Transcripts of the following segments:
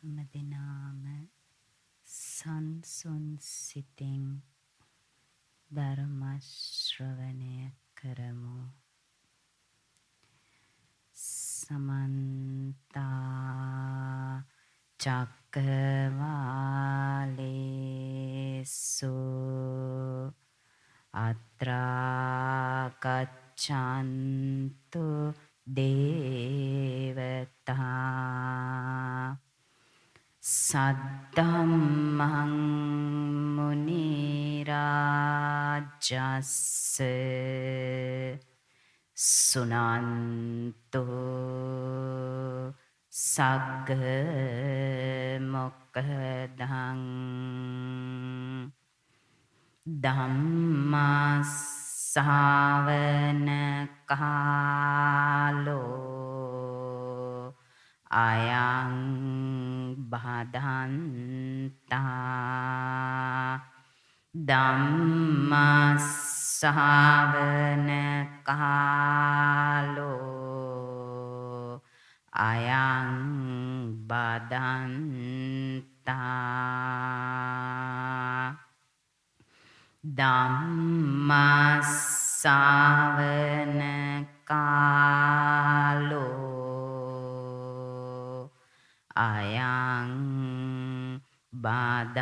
හැමදෙනාම සංසුන් සිතින් ධර්ම ශ්‍රවණය කරමු. සමන්ත චක්කවාලේසු අත්‍රා ගච්ඡන්තු දේවතා සද්ධම්මං මුනි රාජස්ස සුනන්තු සග්ග මොක්ඛදං ධම්මාස්සවන කාලෝ අයං භදන්තා ධම්මාස්සවන කාලෝ අයං බදන්තා ධම්මාස්සවන කාලෝ අයං බදන්තා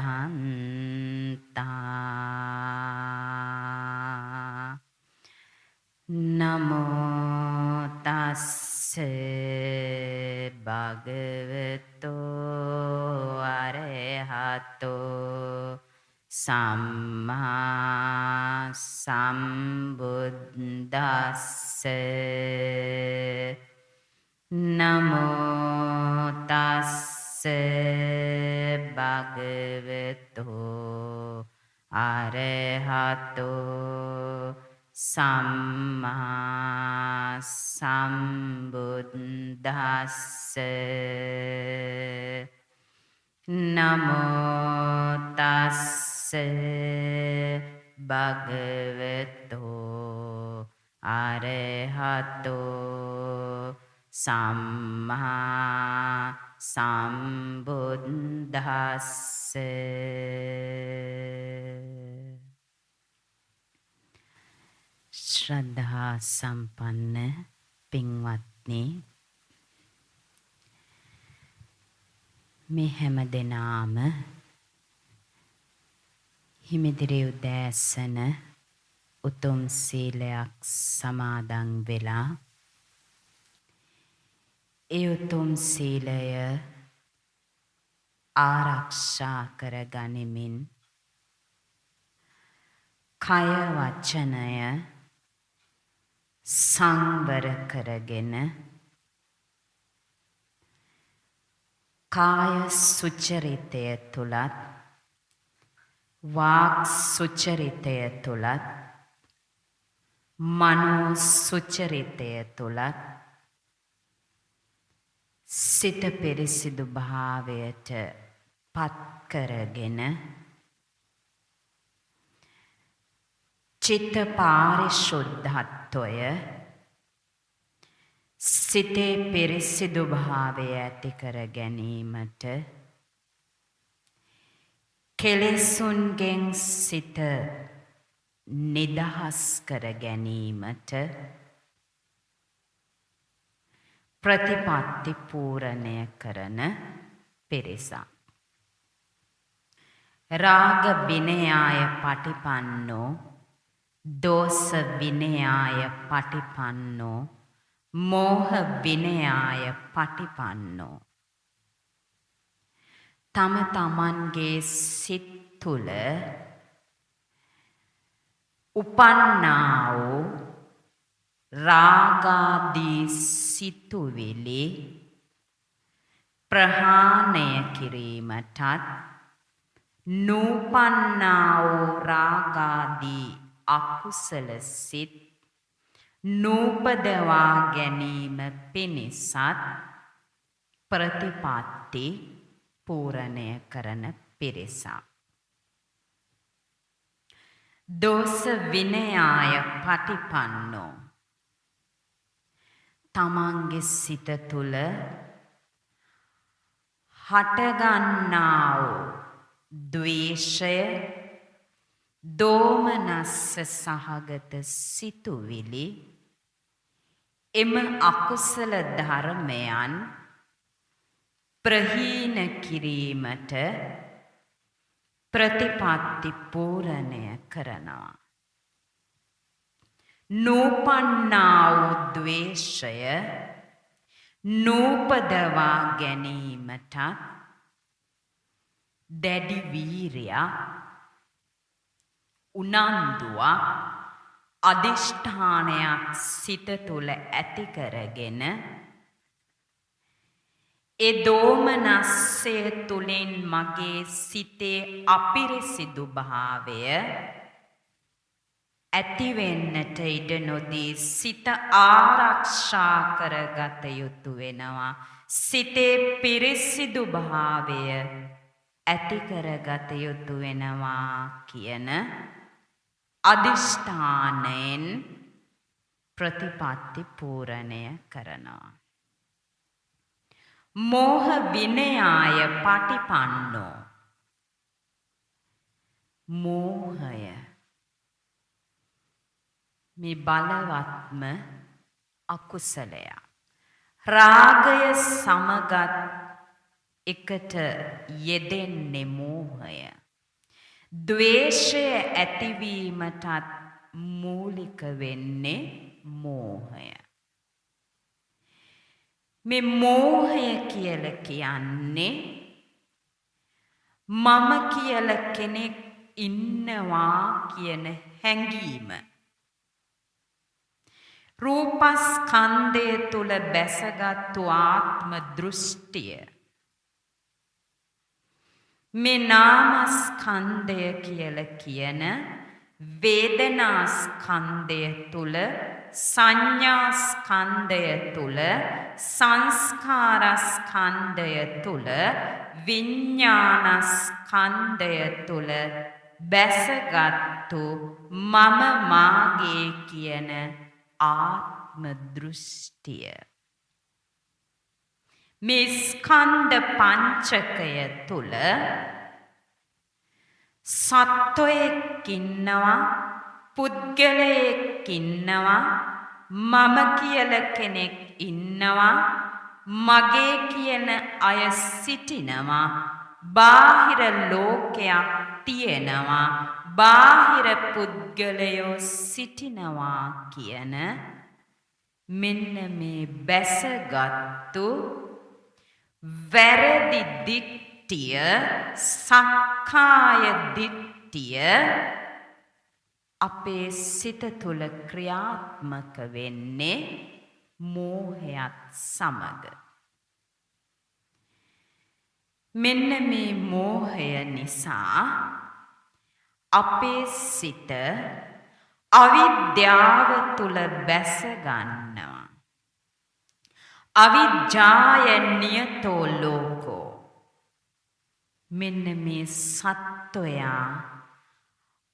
නමෝ තස්ස භගවතෝ අරහතෝ සම්මා සම්බුද්දස්ස නමෝ තස්ස භගවතෝ අරහතෝ සම්මා සම්බුද්දස්ස නමෝ තස්ස භගවතෝ අරහතෝ සම්මා සම්බුද්දස්ස ශ්‍රද්ධා සම්පන්න පින්වත්නි, මේ හැම දෙනාම හිමිදිරි උදෑසන උතුම් සීලයක් සමාදන් වෙලා ඒ උතුම් සීලය ආරක්ෂා කර ගනිමින් කය වචනය සංවර කරගෙන කාය සුචරිතය තුලත් වාක් සුචරිතය තුලත් මනෝ සුචරිතය තුලත් සිත පිරිසිදු භාවයට පත් කරගෙන චිත්ත පාරිශුද්ධත්වය සිතේ පිරිසිදු භාවය ඇති කර ගැනීමට කෙලෙසුන්ගෙන් සිත නිදහස් කර ගැනීමට ප්‍රතිපත්ති පූර්ණය කරන පිරිසක්. රාග විනයාය පටිපන්නෝ දෝස විනයාය පටිපන්නෝ මෝහ විනයාය පටිපන්නෝ. තම තමන්ගේ සිත් තුළ උපන්නා වූ රාගාදී සිතුවිලි ප්‍රහාණය කිරීමටත් නූපන්නා වූ රාගාදී අකුසල සිත් නූපදවා ගැනීම පිණිසත් ප්‍රතිපත්ති පූර්ණය කරන පිරිසක්. දෝස විනයාය පටිපන්නෝ තමන්ගේ සිත තුළ හටගන්නා වූ ද්වේෂය දෝමනස්ස සහගත සිතුවිලි එම අකුසල ධර්මයන් ප්‍රහීන කිරීමට ප්‍රතිපත්ති පූරණය කරනවා. නූපන්නා වූ ද්වේෂය නූපදවා ගැනීමටත් දැඩි වීරියක් උනන්දුවක් අධිෂ්ඨානයක් සිත තුළ ඇති කරගෙන ඒ දෝමනස්සය තුළින් මගේ සිතේ අපිරිසිදු භාවය ඇතිවෙන්නට ඉඩ නොදී සිත ආරක්ෂා කරගත යුතු වෙනවා. සිතේ පිරිසිදු භාවය ඇති කරගත යුතු වෙනවා කියන අධිෂ්ඨානයෙන් ප්‍රතිපත්ති පූරණය කරනවා. මෝහ විනයාය පටිපන්නෝ. මෝහය මේ බලවත්ම අකුසලයක්. රාගය සමගත් එකට යෙදෙන්නේ මෝහය. ද්වේෂය ඇතිවීමටත් මූලික වෙන්නේ මෝහය. මේ මෝහය කියලා කියන්නේ මම කියලා කෙනෙක් ඉන්නවා කියන හැඟීම. රූපස්කන්ධය තුල බැසගත්තු ආත්ම දෘෂ්ටිය. මේ නාමස්කන්ධය කියලා කියන වේදනාස්කන්ධය තුල සංඥාස්කන්ධය තුල සංස්කාරස්කන්ධය තුල විඥානස්කන්ධය තුල බැසගත්තු මම මාගේ කියන ආත්ම දෘෂ්ටිය. මේ ස්කන්ධ පංචකය තුල සත්වයෙක් ඉන්නවා, පුද්ගලයෙක් ඉන්නවා, මම කියලා කෙනෙක් ඉන්නවා, මගේ කියන අය සිටිනවා, බාහිර ලෝකයක් තියෙනවා, බාහිර පුද්ගලයෝ සිටිනවා කියන මෙන්න මේ බැසගත්තු වැරදි දිට්ඨිය, සක්කාය දිට්ඨිය අපේ සිත තුළ ක්‍රියාත්මක වෙන්නේ මෝහයත් සමග. මෙන්න මේ මෝහය නිසා අපේ සිත අවිද්‍යාව තුළ බැස ගන්නවා. අවිජ්ජාය නියතෝ ලෝකෝ. මෙන්න මේ සත්වයා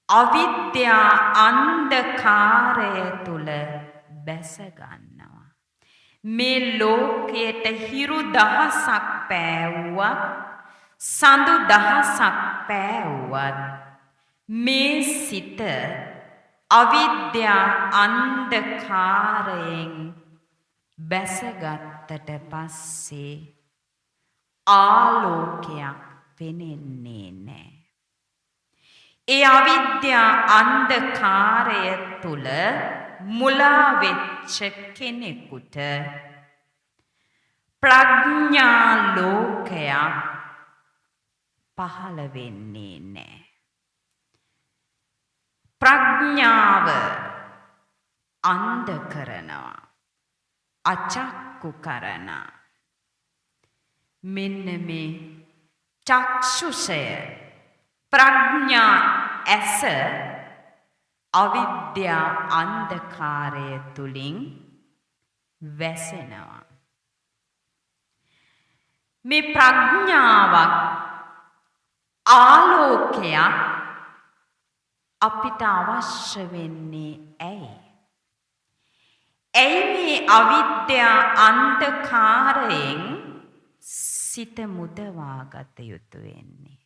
අවිද්‍යා අන්ධකාරය තුළ බැස ගන්නවා. මේ ලෝකයට හිරු දහසක් පෑවුවත්, සඳු දහසක් පෑවුවත් මේ සිත අවිද්‍යා අන්ධකාරයෙන් බැසගත්තට පස්සේ ආලෝකයක් පෙනෙන්නේ නැහැ. ඒ අවිද්‍යා අන්ධකාරය තුල මුලා වෙච්ච කෙනෙකුට ප්‍රඥා ලෝකයක් පහළ වෙන්නේ නැහැ. ප්‍රඥාව අන්ධ කරනවා, අචක්කු කරනවා. මෙන්න මේ චක්ෂුෂය, ප්‍රඥා ඇස අවිද්‍යා අන්ධකාරය තුලින් වැසෙනවා. මේ ප්‍රඥාවක් ආලෝකයක් අපිට අවශ්‍ය වෙන්නේ ඇයි? ඇයි මේ අවිද්‍යා අන්ධකාරයෙන් සිත මුදවා ගත යුතු වෙන්නේ.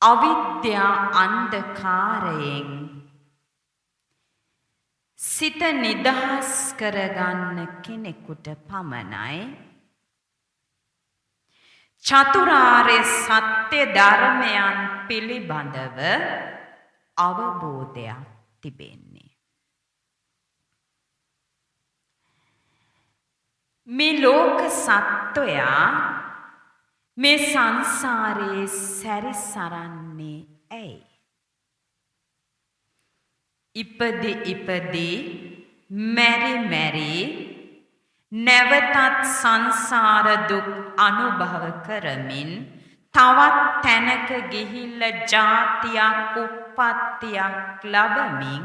අවිද්‍යා අන්ධකාරයෙන් සිත නිදහස් කරගන්න කෙනෙකුට පමණයි චතුරාර්ය සත්‍ය ධර්මයන් පිළිබඳව අවබෝධයක් තිබෙන්නේ. මේ ලෝක සත්වයා මේ සංසාරයේ සැරිසරන්නේ ඇයි? ඉපදී මැරි මැරි නැවතත් සංසාර දුක් අනුභව කරමින් තවත් තැනක ගිහිල්ලා ජාතියක් උප්පත්තියක් ලබමින්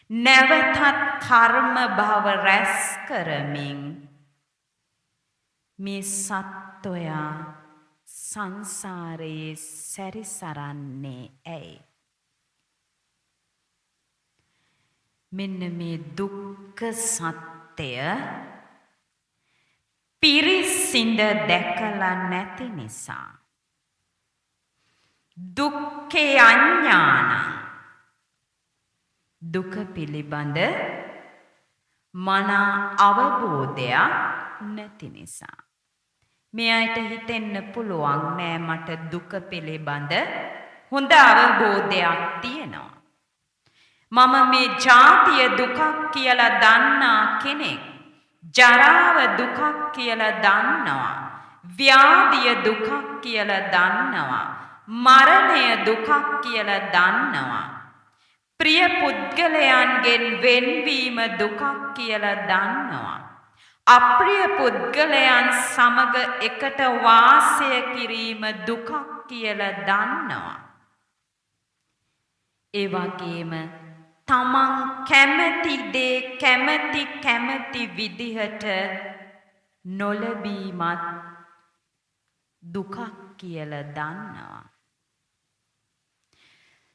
නැවතත් කර්ම භව රැස් කරමින් මේ සත්වයා සංසාරයේ සැරිසරන්නේ ඇයි? මෙන්න මේ දුක්ඛ සත්‍ය පිරිසිඳ දැකලා නැති නිසා. දුක්ඛේ අඥාන, දුක පිළිබඳ මනා අවබෝධයක් නැති නිසා. මේ අයට හිතෙන්න පුළුවන් නෑ මට දුක පිළිබඳ හොඳ අවබෝධයක් තියෙනවා. මම මේ ජාතිය දුකක් කියලා දන්නා කෙනෙක්. ජරාව දුකක් කියලා දන්නවා. ව්‍යාධිය දුකක් කියලා දන්නවා. මරණය දුකක් කියලා දන්නවා. ප්‍රිය පුද්ගලයන්ගෙන් වෙන්වීම දුකක් කියලා දන්නවා. අප්‍රිය පුද්ගලයන් සමග එකට වාසය කිරීම දුකක් කියලා දන්නවා. ඒ වගේම තමන් කැමති දේ කැමති විදිහට නොලැබීමත් දුකක් කියලා දන්නවා.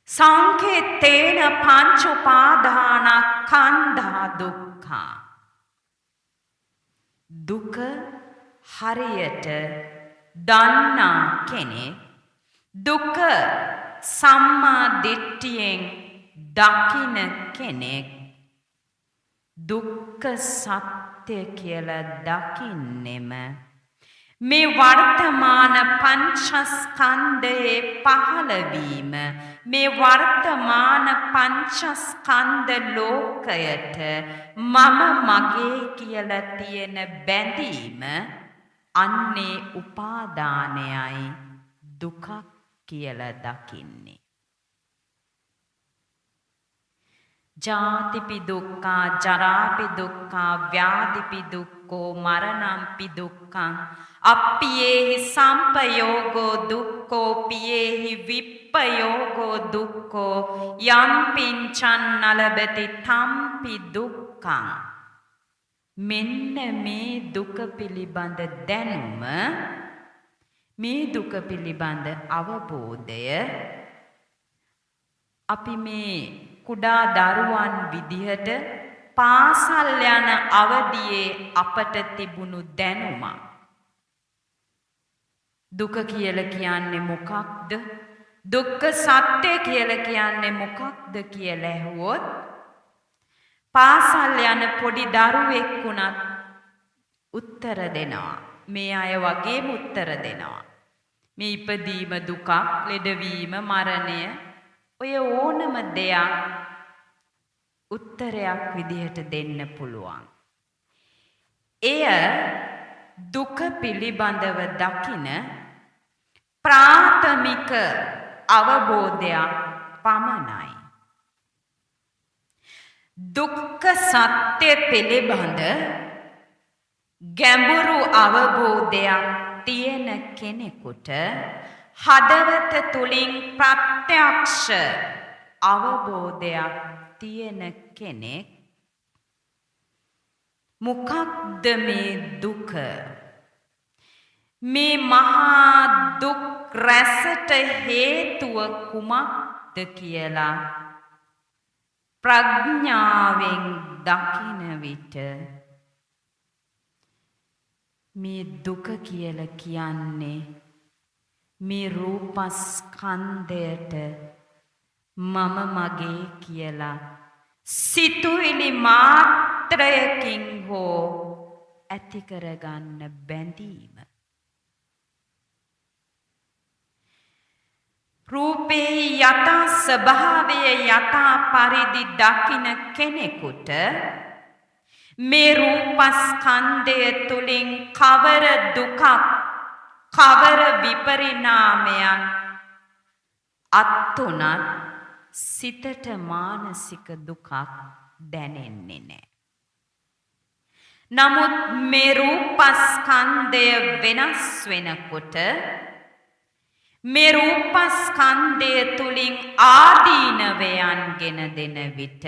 සංකේතේන පංච උපාදානස්කන්ධා දුක්ඛා. දුක හරියට දන්නා කෙනෙක් දුක සම්මා දිට්ඨියෙන් දකින කෙනෙක් දුක්ඛ සත්‍ය කියලා දකින්නෙම මේ වර්තමාන පංචස්කන්ධයේ පහළවීම, මේ වර්තමාන පංචස්කන්ධ ලෝකයට මම මගේ කියලා තියෙන බැඳීම අන්නේ උපාදානයයි දුකක් කියලා දකින්නේ. ජාතිපි දුක්ඛා, ජරාපි දුක්ඛා, ව්‍යාධිපි දුක්ඛෝ, මරණම්පි දුක්ඛං, අප්පියේහි සම්පයෝගෝ දුක්ඛෝ, පියේහි විප්පයෝගෝ දුක්ඛෝ, යම් පිංචං නලබති තම්පි දුක්ඛං. මෙන්න මේ දුක පිළිබඳ දැනුම, මේ දුක පිළිබඳ අවබෝධය අපි මේ කුඩා දරුවන් විදිහට පාසල් යන අවදියේ අපට තිබුණු දැනුම. දුක කියලා කියන්නේ මොකක්ද? දුක්ඛ සත්‍ය කියලා කියන්නේ මොකක්ද කියලා ඇහුවොත් පාසල් යන පොඩි දරුවෙක් වුණත් උත්තර දෙනවා. මේ අය වගේම උත්තර දෙනවා. මේ ඉපදීම දුකක්, ලෙඩවීම, මරණය, ඔය ඕනම දෙයක් උත්තරයක් විදිහට දෙන්න පුළුවන්. එය දුක පිළිබඳව දකින ප්‍රාථමික අවබෝධයක් පමණයි. දුක්ඛ සත්‍ය පිළිබඳ ගැඹුරු අවබෝධයක් තියෙන කෙනෙකුට හදවත තුලින් ප්‍රත්‍යක්ෂ අවබෝධයක් තියෙන කෙනෙක් මොකක්ද මේ දුක? මේ මහා දුක් රැසට හේතුව කුමක්ද කියලා ප්‍රඥාවෙන් දකින විට මේ දුක කියලා කියන්නේ මේ රූපස්කන්ධයට මම මගේ කියලා සිතුවිලි මාත්‍රයකින් හෝ ඇති කරගන්න බැඳීම. රූපේ යථා ස්වභාවය යථා පරිදි දකින කෙනෙකුට මේ රූපස්කන්ධය තුලින් කවර දුකක් කවර විපරිණාමයක් අත්තුණත් සිතට මානසික දුකක් දැනෙන්නේ නැහැ. නමුත් මේ රූපස්කන්ධය වෙනස් වෙනකොට මේ රූපස්කන්ධය තුලින් ආදීනවයන් ගෙන දෙන විට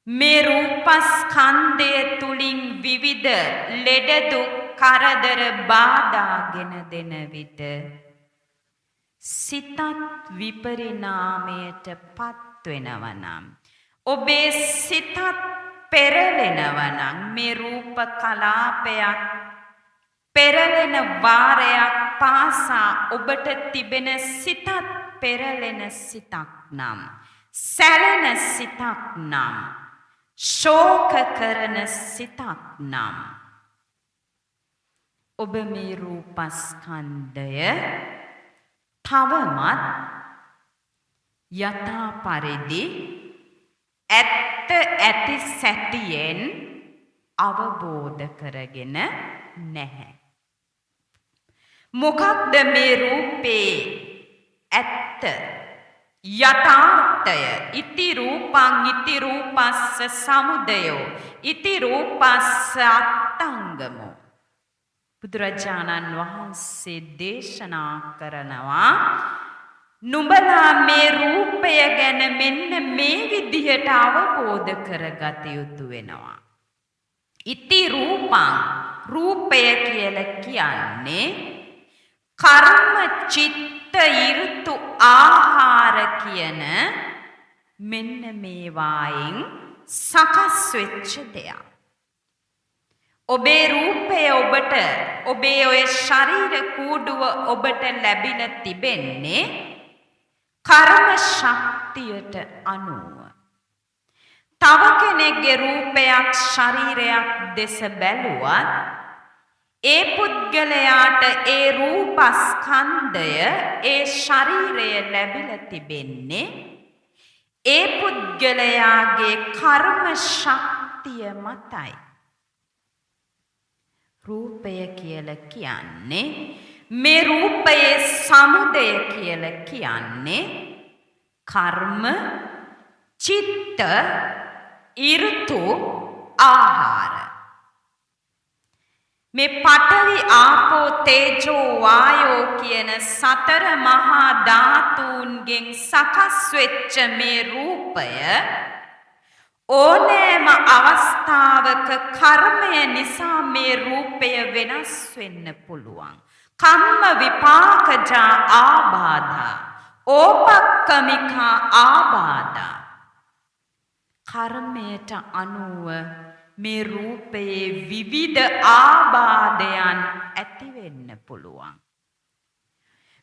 මේ රූපස්කන්ධය තුලින් විවිධ ලෙඩ දුක් කරදර බාධා ගෙන දෙන විට සිතත් විපරිණාමයට පත් වෙනවා නම් ඔබේ සිතත් පෙරලෙනවා නම් මේ රූප කලාපයක් පෙරලෙන වාරයක් පාසා ඔබට තිබෙන සිතත් පෙරලෙන සිතක් නම් සැලෙන සිතක් නම් ශෝක කරන සිතක් නම් ඔබ මේ රූපස්කන්ධය තවමත් යථා පරිදි ඇත්ත ඇති සැටියෙන් අවබෝධ කරගෙන නැහැ. මොකක්ද මේ රූපේ ඇත්ත යථාර්ථය? ඉති රූපං ඉති රූපස්ස සමුදයෝ ඉති රූපස්ස අත්තංගමෝ. බුදුරජාණන් වහන්සේ දේශනා කරනවා නුඹලා මේ රූපය ගැන මෙන්න මේ විදිහට අවබෝධ කරගත යුතු වෙනවා. ඉති රූපං රූපය කියලා කියන්නේ කර්ම චිත්ත ඍතු ආහාර කියන මෙන්න මේවායින් සකස් වෙච්ච දෙයක්. ඔබේ රූපය ඔබට ඔබේ ඔය ශරීර කූඩුව ඔබට ලැබිලා තිබෙන්නේ කර්ම ශක්තියට අනුව. තව කෙනෙක්ගේ රූපයක් ශරීරයක් දෙස බැලුවත් ඒ පුද්ගලයාට ඒ රූපස්කන්ධය ඒ ශරීරය ලැබිලා තිබෙන්නේ ඒ පුද්ගලයාගේ කර්ම ශක්තිය මතයි. රූපය කියලා කියන්නේ මේ රූපයේ සමුදය කියලා කියන්නේ කර්ම චිත්ත ඍතු ආහාර. මේ පඨවි ආපෝ තේජෝ වායෝ කියන සතර මහා ධාතුන්ගෙන් සකස් වෙච්ච මේ රූපය ඕනෑම අවස්ථාවක කර්මය නිසා මේ රූපය වෙනස් වෙන්න පුළුවන්. කම්ම විපාකජා ආබාධා ඕපක්කමිකා ආබාධා. කර්මයට අනුව මේ රූපයේ විවිධ ආබාධයන් ඇති වෙන්න පුළුවන්.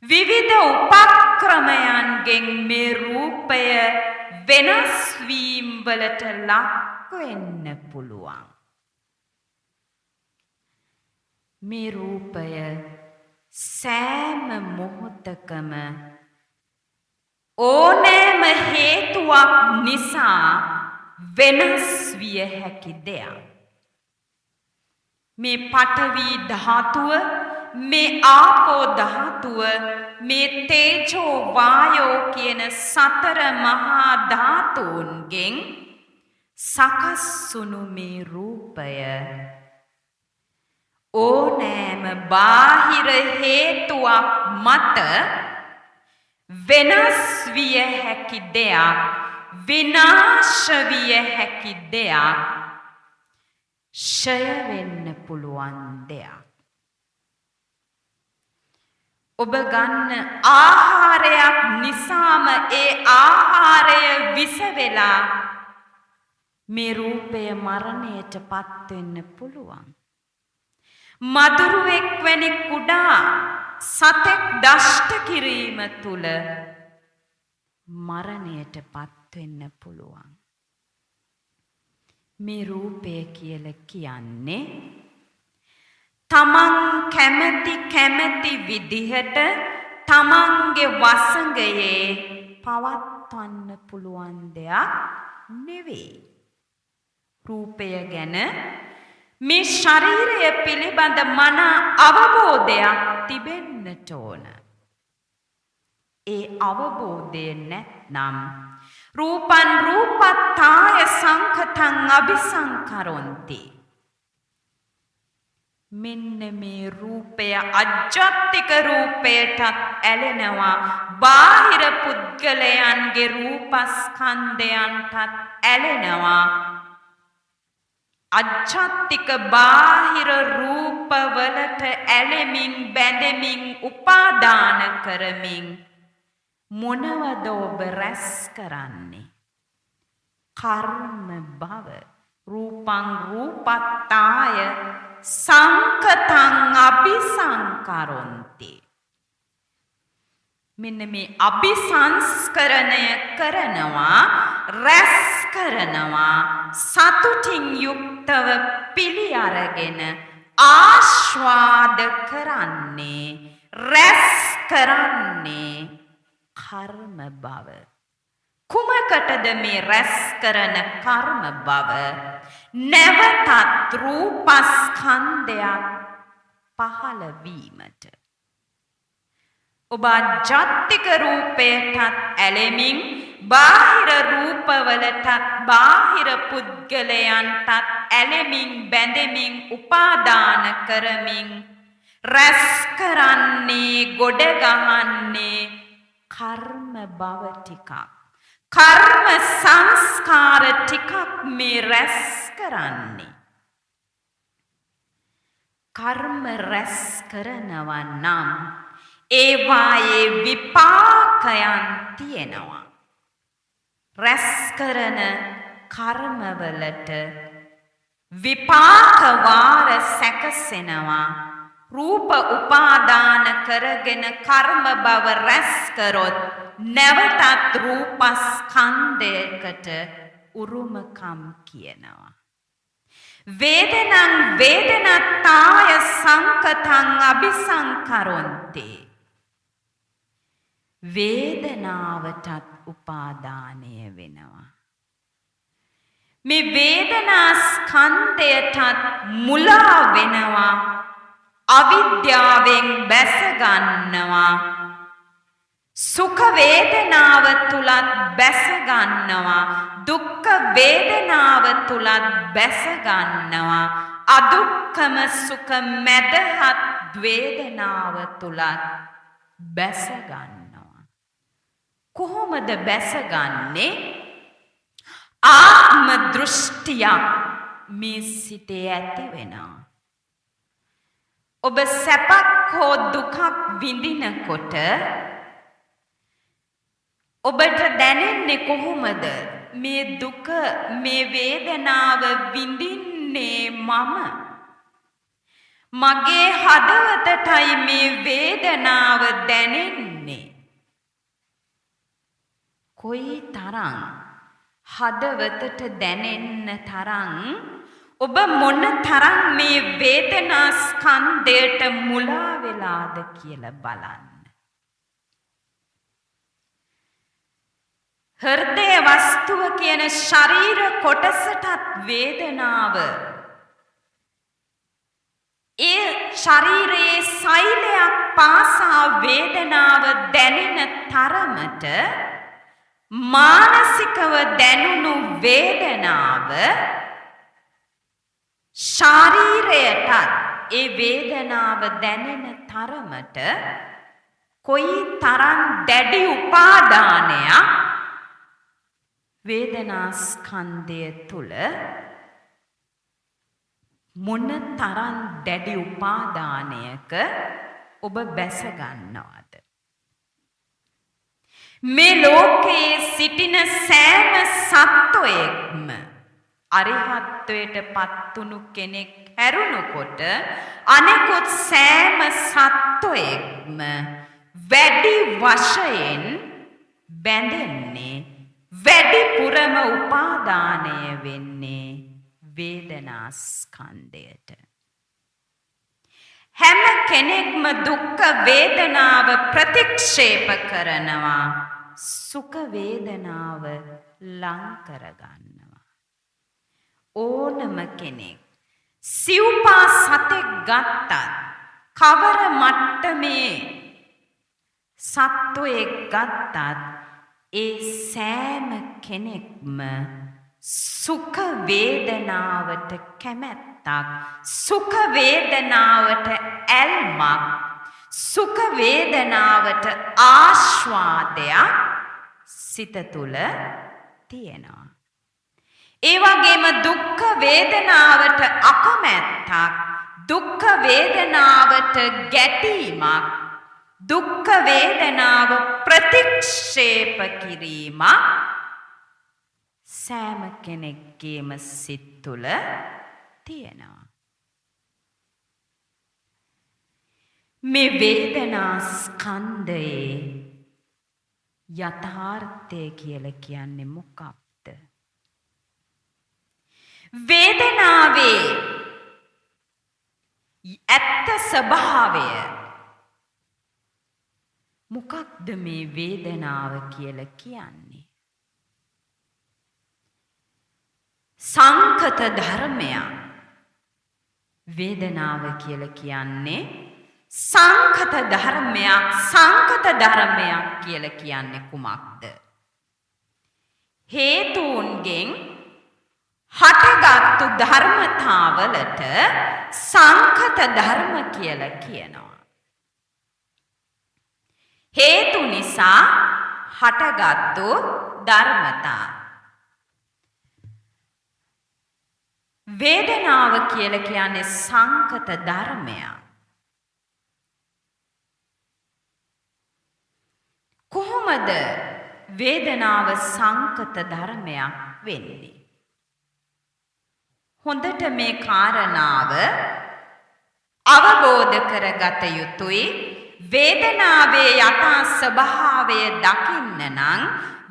විවිධ උපක්‍රමයන්ගෙන් මේ රූපය වෙනස් වීම වලට ලක් වෙන්න පුළුවන්. මේ රූපය සෑම මොහොතකම ඕනෑම හේතුවක් නිසා වෙනස් විය හැකි දෙයක්. මේ පඨවි ධාතුව, මේ ආපෝ ධාතුව, මේ තේජෝ වායෝ කියන සතර මහා ධාතුන්ගෙන් සකස් වුණු මේ රූපය ඕනෑම බාහිර හේතුවක් මත වෙනස් විය හැකි දෙයක්, විනාශ විය හැකි දෙයක්, ෂය වෙන්න පුළුවන් දෙයක්. ඔබ ගන්න ආහාරයක් නිසාම ඒ ආහාරය විස වෙලා මේ රූපය මරණයට පත් වෙන්න පුළුවන්. මදුරුවෙක් වැනි කුඩා සතෙක් දෂ්ට කිරීම තුල මරණයට පත්වෙන්න පුළුවන්. මේ රූපය කියලා කියන්නේ තමන් කැමති විදිහට තමන්ගේ වසඟයේ පවත්වන්න පුළුවන් දෙයක් නෙවෙයි. රූපය ගැන මේ ශරීරය පිළිබඳ මන අවබෝධයක් තිබෙන්නට ඕන. ඒ අවබෝධය නැත්නම් රූපං රූපත්තාය සංඛතං අபிසංකරොන්ති. මෙන්න මේ රූපය අජ්ජත්තික රූපයටත් ඇලෙනවා, බාහිර පුද්ගලයන්ගේ රූපස්කන්ධයන්ටත් ඇලෙනවා. අජ්ජත්තික බාහිර රූපවලට ඇලෙමින් බැඳෙමින් උපාදාන කරමින් මොනවද ඔබ රැස් කරන්නේ? කර්ම භව. රූපං රූපත්තාය සංකතං අபிසංකරොන්ති. මෙන්න මේ අபிසංස්කරණය කරනවා, රැස් කරනවා, සතුටින් යුක්තව පිළි අරගෙන ආස්වාද කරන්නේ, රැස් කරන්නේ කර්ම භව. කුමකටද මේ රැස් කරන කර්ම භව? නැවතත් රූපස්කන්ධයක් පහළ වීමට. ඔබ අජ්ජත්තික රූපයටත් ඇලෙමින් බාහිර රූපවලටත් බාහිර පුද්ගලයන්ටත් ඇලෙමින් බැඳෙමින් උපාදාන කරමින් රැස් කරන්නේ, ගොඩ ගහන්නේ කර්ම භව ටිකක්, කර්ම සංස්කාර ටිකක් මේ රැස් කරන්නේ. කර්ම රැස් කරනවා නම් ඒවායේ විපාකයන් තියෙනවා. රැස් කරන කර්මවලට විපාක වාර සැකසෙනවා. රූප උපාදාන කරගෙන කර්ම භව රැස් කරොත් නැවතත් රූපස්කන්ධයකට උරුමකම් කියනවා. වේදනං වේදනත්තාය සංකතං අபிසංකරොන්ති. වේදනාවටත් උපාදානය වෙනවා. මේ වේදනා ස්කන්ධයටත් මුලා වෙනවා. අවිද්‍යාවෙන් බැස ගන්නවා. සුඛ වේදනාව තුලත් බැස ගන්නවා. දුක්ඛ වේදනාව තුලත් බැස ගන්නවා. අදුක්ඛම සුඛ මැදහත් වේදනාව තුලත් බැස ගන්නවා. කොහොමද බැසගන්නේ? ආත්ම දෘෂ්ටියක් මේ සිතේ ඇති වෙනවා. ඔබ සැපක් හෝ දුකක් විඳිනකොට ඔබට දැනෙන්නේ කොහොමද? මේ දුක, මේ වේදනාව විඳින්නේ මම. මගේ හදවතටයි මේ වේදනාව දැනෙන්නේ. කොයි තරම් හදවතට දැනෙන්න තරම් ඔබ මොන තරම් මේ වේදනා ස්කන්ධයට මුලා වෙලාද කියලා බලන්න. හෘදය වස්තුව කියන ශරීර කොටසටත් වේදනාව, ඒ ශරීරයේ සෛලයක් පාසා වේදනාව දැනෙන තරමට මානසිකව දැනුණු වේදනාව ශරීරයටත් ඒ වේදනාව දැනෙන තරමට කොයි තරම් දැඩි උපාදානයක් වේදනා ස්කන්ධය තුල මොන තරම් දැඩි උපාදානයක ඔබ බැස ගන්නවද? මේ ලෝකයේ සිටින සෑම සත්වයෙක්ම අරිහත්වයට පත්තුණු කෙනෙක් හැරුණුකොට අනෙකුත් සෑම සත්වයෙක්ම වැඩි වශයෙන් බැඳෙන්නේ වැඩිපුරම උපාදානය වෙන්නේ වේදනාස්කන්ධයට. හැම කෙනෙක්ම දුක්ඛ වේදනාව ප්‍රතික්ෂේප කරනවා, සුඛ වේදනාව ලං කරගන්නවා. ඕනම කෙනෙක් සිව්පා සතෙක් ගත්තත් කවර මට්ටමේ සත්වයෙක් ගත්තත් ඒ සෑම කෙනෙක්ම සුඛ වේදනාවට කැමැත්තක්, සුඛ වේදනාවට ඇල්මක්, සුඛ වේදනාවට ආස්වාදයක් සිත තුළ තියෙනවා. ඒ වගේම දුක්ඛ වේදනාවට අකමැත්තක්, දුක්ඛ වේදනාවට ගැටීමක්, දුක්ඛ වේදනාව ප්‍රතික්ෂේප කිරීමක් සෑම කෙනෙක්ගේම සිත් තුළ තියෙනවා. මේ වේදනා ස්කන්ධයේ යථාර්ථය කියලා කියන්නේ මොකක්ද? වේදනාවේ ඇත්ත ස්වභාවය මොකක්ද? මේ වේදනාව කියලා කියන්නේ සංකත ධර්මයක්. වේදනාව කියලා කියන්නේ සංකත ධර්මයක්. සංකත ධර්මයක් කියලා කියන්නේ කුමක්ද? හේතුන්ගෙන් හටගත්තු ධර්මතාවලට සංකත ධර්ම කියලා කියනවා. හේතු නිසා හටගත්තු ධර්මතා. වේදනාව කියලා කියන්නේ සංකත ධර්මයක්. කොහොමද වේදනාව සංකත ධර්මයක් වෙන්නේ? හොඳට මේ කාරණාව අවබෝධ කරගත යුතුයි. වේදනාවේ යථා ස්වභාවය දකින්න නම්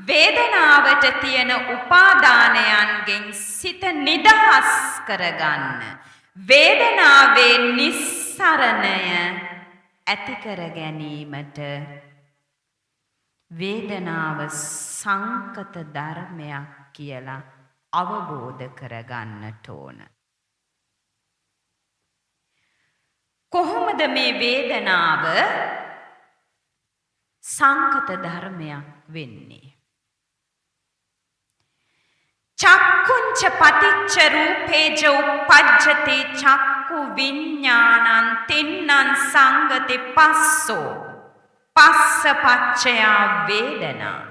වේදනාවට තියෙන උපාදානයන්ගෙන් සිත නිදහස් කරගන්න, වේදනාවේ නිස්සරණය ඇති කර ගැනීමට වේදනාව සංකත ධර්මයක් කියලා අවබෝධ කරගන්නට ඕන. කොහොමද මේ වේදනාව සංකත ධර්මයක් වෙන්නේ? චක්කුංච පටිච්ච රූපේජ උප්පජ්ජති චක්කු විඤ්ඤාණං තින්නං සංගති පස්සෝ පස්ස පච්චයා වේදනා.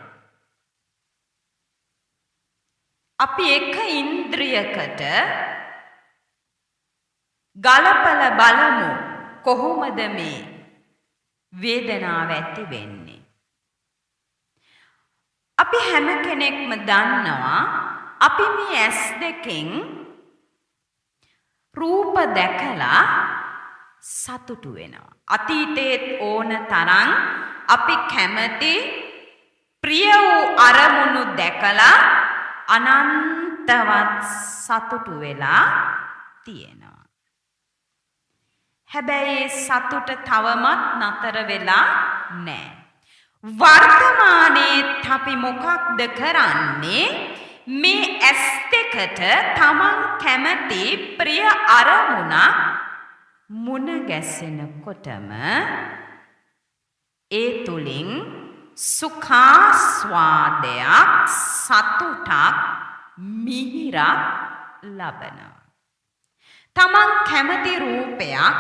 අපි එක ඉන්ද්‍රියකට ගලපල බලමු කොහොමද මේ වේදනාව ඇති වෙන්නේ. අපි හැම කෙනෙක්ම දන්නවා අපි මේ ඇස් දෙකෙන් රූප දැකලා සතුටු වෙනවා. අතීතයේත් ඕන තරම් අපි කැමති ප්‍රිය වූ අරමුණු දැකලා අනන්තවත් සතුටු වෙලා තියෙනවා. හැබැයි සතුට තවමත් නතර වෙලා නැහැ. වර්තමානයේත් අපි මොකක්ද කරන්නේ? මේ ඇස් දෙකට තමන් කැමති ප්‍රිය අරමුණක් මුණ ගැසෙනකොටම ඒ තුලින් සුඛාස්වාදයක්, සතුටක්, මිහිරක් ලබනවා. තමන් කැමති රූපයක්,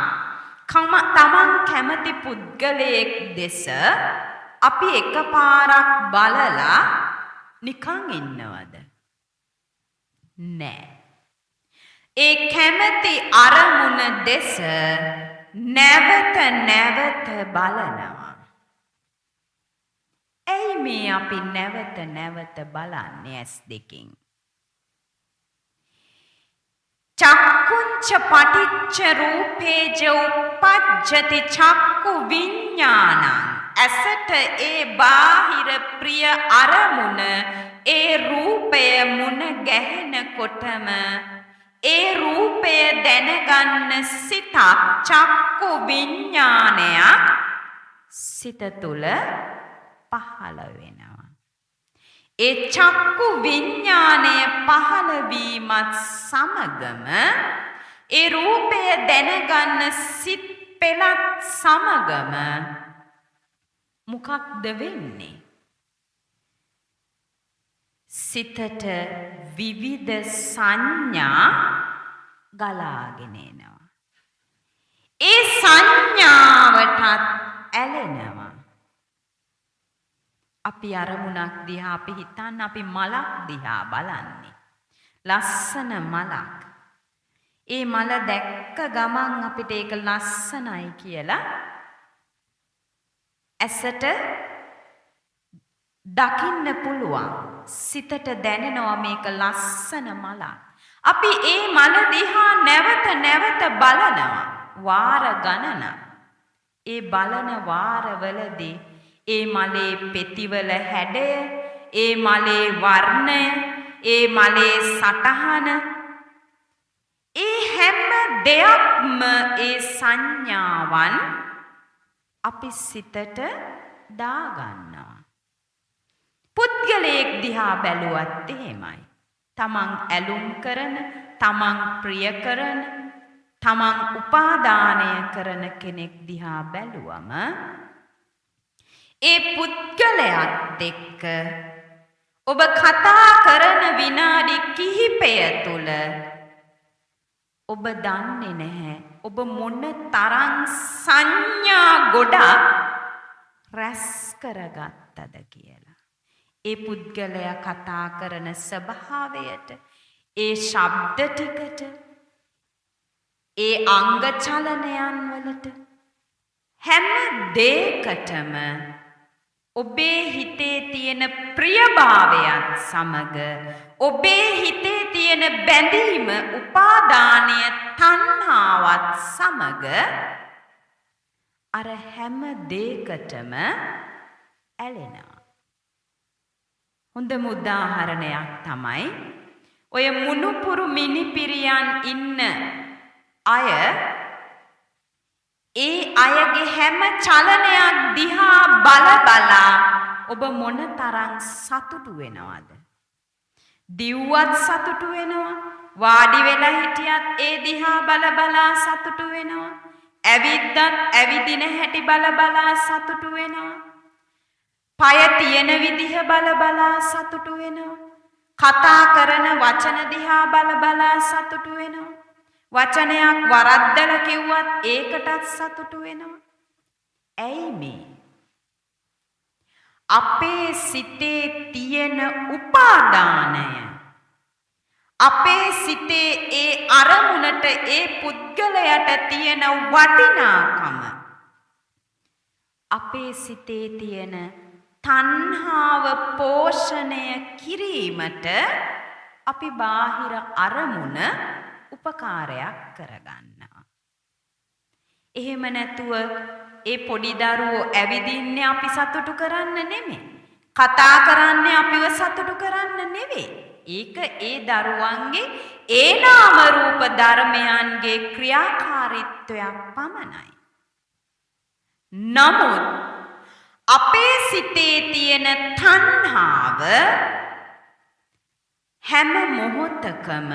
තමන් කැමති පුද්ගලයෙක් දෙස අපි එකපාරක් බලලා නිකන් ඉන්නවද? නෑ. ඒ කැමති අරමුණ දෙස නැවත නැවත බලනවා. ඇයි මේ අපි නැවත නැවත බලන්නේ ඇස් දෙකින්? චක්කුංච පටිච්ච රූපේජ උපජ්ජති චක්කු විඥානං. ඇසට ඒ බාහිර ප්‍රිය අරමුණ ඒ රූපය මුණ ගැහෙනකොටම ඒ රූපය දැනගන්න සිතක් චක්කු විඥානයක් සිත තුළ පහළ වෙනවා. ඒ චක්කු විඥානය පහළ වීමත් සමගම ඒ රූපය දැනගන්න සිත් පෙළත් සමගම මොකක්ද වෙන්නේ? සිතට විවිධ සංඥා ගලාගෙන එනවා. ඒ සංඥාවටත් ඇලෙනවා. අපි අරමුණක් දිහා අපි හිතන්න අපි මලක් දිහා බලන්නේ. ලස්සන මලක්. ඒ මල දැක්ක ගමන් අපිට ඒක ලස්සනයි කියලා ඇසට දකින්න පුළුවන්. සිතට දැනෙනවා මේක ලස්සන මලක්. අපි ඒ මල දිහා නැවත නැවත බලනවා. වාර ගණනක්. ඒ බලන වාරවලදී ඒ මලේ පෙතිවල හැඩය, ඒ මලේ වර්ණය, ඒ මලේ සටහන, ඒ හැම දෙයක්ම ඒ සංඥාවන් අපි සිතට දාගන්නවා. පුද්ගලයෙක් දිහා බැලුවත් එහෙමයි. තමන් ඇලුම් කරන, තමන් ප්‍රිය කරන, තමන් උපාදානය කරන කෙනෙක් දිහා බැලුවම ඒ පුද්ගලයාත් එක්ක ඔබ කතා කරන විනාඩි කිහිපය තුළ ඔබ දන්නේ නැහැ ඔබ මොන තරම් සංඥා ගොඩක් රැස් කරගත්තද කියලා. ඒ පුද්ගලයා කතා කරන ස්වභාවයට, ඒ ශබ්ද ටිකට, ඒ අංග චලනයන් වලට හැම දෙයකටම ඔබේ හිතේ තියෙන ප්‍රියභාවයත් සමග ඔබේ හිතේ තියෙන බැඳීම, උපාදානය, තණ්හාවත් සමග අර හැම දෙයකටම ඇලෙනවා. හොඳම උදාහරණයක් තමයි ඔය මුණුපුරු මිනිපිරියන් ඉන්න අය ඒ අයගේ හැම චලනයක් දිහා බලා ඔබ මොන තරම් සතුටු වෙනවද? දිව්වත් සතුටු වෙනවා, වාඩි වෙලා හිටියත් ඒ දිහා බලා සතුටු වෙනවා, ඇවිද්දත් ඇවිදින හැටි බලා සතුටු වෙනවා, පය තියෙන විදිහ බලා සතුටු වෙනවා, කතා කරන වචන දිහා බලා සතුටු වෙනවා, වචනයක් වරද්දලා කිව්වත් ඒකටත් සතුටු වෙනවා. ඇයි මේ? අපේ සිතේ තියෙන උපාදානය, අපේ සිතේ ඒ අරමුණට, ඒ පුද්ගලයාට තියෙන වටිනාකම, අපේ සිතේ තියෙන තණ්හාව පෝෂණය කිරීමට අපි බාහිර අරමුණ උපකාරයක් කරගන්නවා. එහෙම නැතුව ඒ පොඩි දරුවෝ ඇවිදින්නේ අපි සතුටු කරන්න නෙමෙයි. කතා කරන්නේ අපිව සතුටු කරන්න නෙවෙයි. ඒක ඒ දරුවන්ගේ ඒ නාම රූප ධර්මයන්ගේ ක්‍රියාකාරීත්වයක් පමණයි. නමුත් අපේ සිතේ තියෙන තණ්හාව හැම මොහොතකම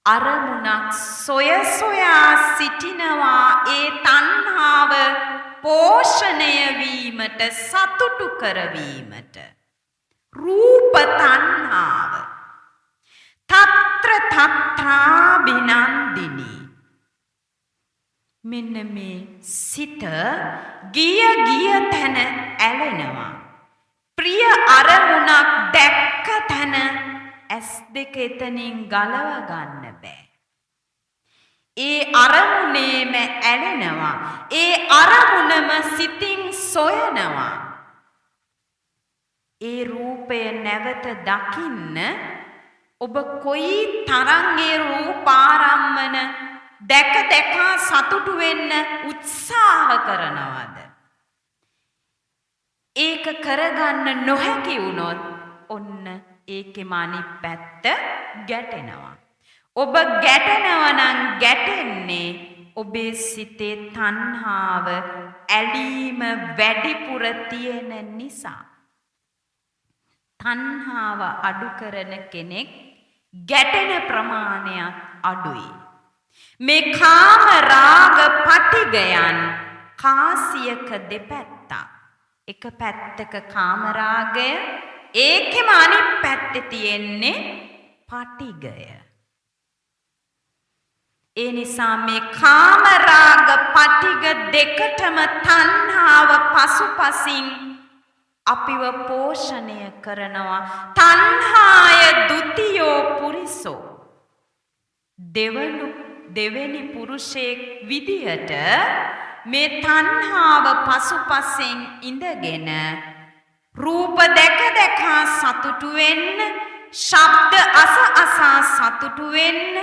අරමුණක් සොයා සිටිනවා. ඒ තණ්හාව පෝෂණය වීමට, සතුටු කරවීමට. රූප තණ්හාව තත්‍රාබිනන්දිනී. මෙන්න මේ සිත ගිය තැන ඇලෙනවා. ප්‍රිය අරමුණක් දැක්ක තැන ඇස් දෙක එතනින් ගලව ගන්න බෑ. ඒ අරමුණේම ඇලෙනවා. ඒ අරමුණම සිතින් සොයනවා. ඒ රූපය නැවත දකින්න ඔබ කොයි තරම් ඒ රූපාරම්මන දැක දැකා සතුටු වෙන්න උත්සාහ කරනවද? ඒක කරගන්න නොහැකි වුණොත් ඔන්න ඒකෙම අනිත් පැත්ත ගැටෙනවා. ඔබ ගැටෙනවා නම් ගැටෙන්නේ ඔබේ සිතේ තණ්හාව ඇලීම වැඩිපුර තියෙන නිසා. තණ්හාව අඩු කරන කෙනෙක් ගැටෙන ප්‍රමාණයක් අඩුයි. මේ කාම රාග පටිගයන් කාසියක දෙපැත්තක්. එක පැත්තක කාම රාගය, ඒකෙම අනිත් පැත්තේ තියෙන්නේ පටිගය. ඒ නිසා මේ කාම රාග පටිග දෙකටම තණ්හාව පසුපසින් අපිව පෝෂණය කරනවා. තණ්හාය ဒ ුතියෝ පුරිසෝ. දෙවෙනි පුරුෂයෙක් විදිහට මේ තණ්හාව පසුපසෙන් ඉඳගෙන රූප දැක දැකා සතුටු වෙන්න, ශබ්ද අසා සතුටු වෙන්න,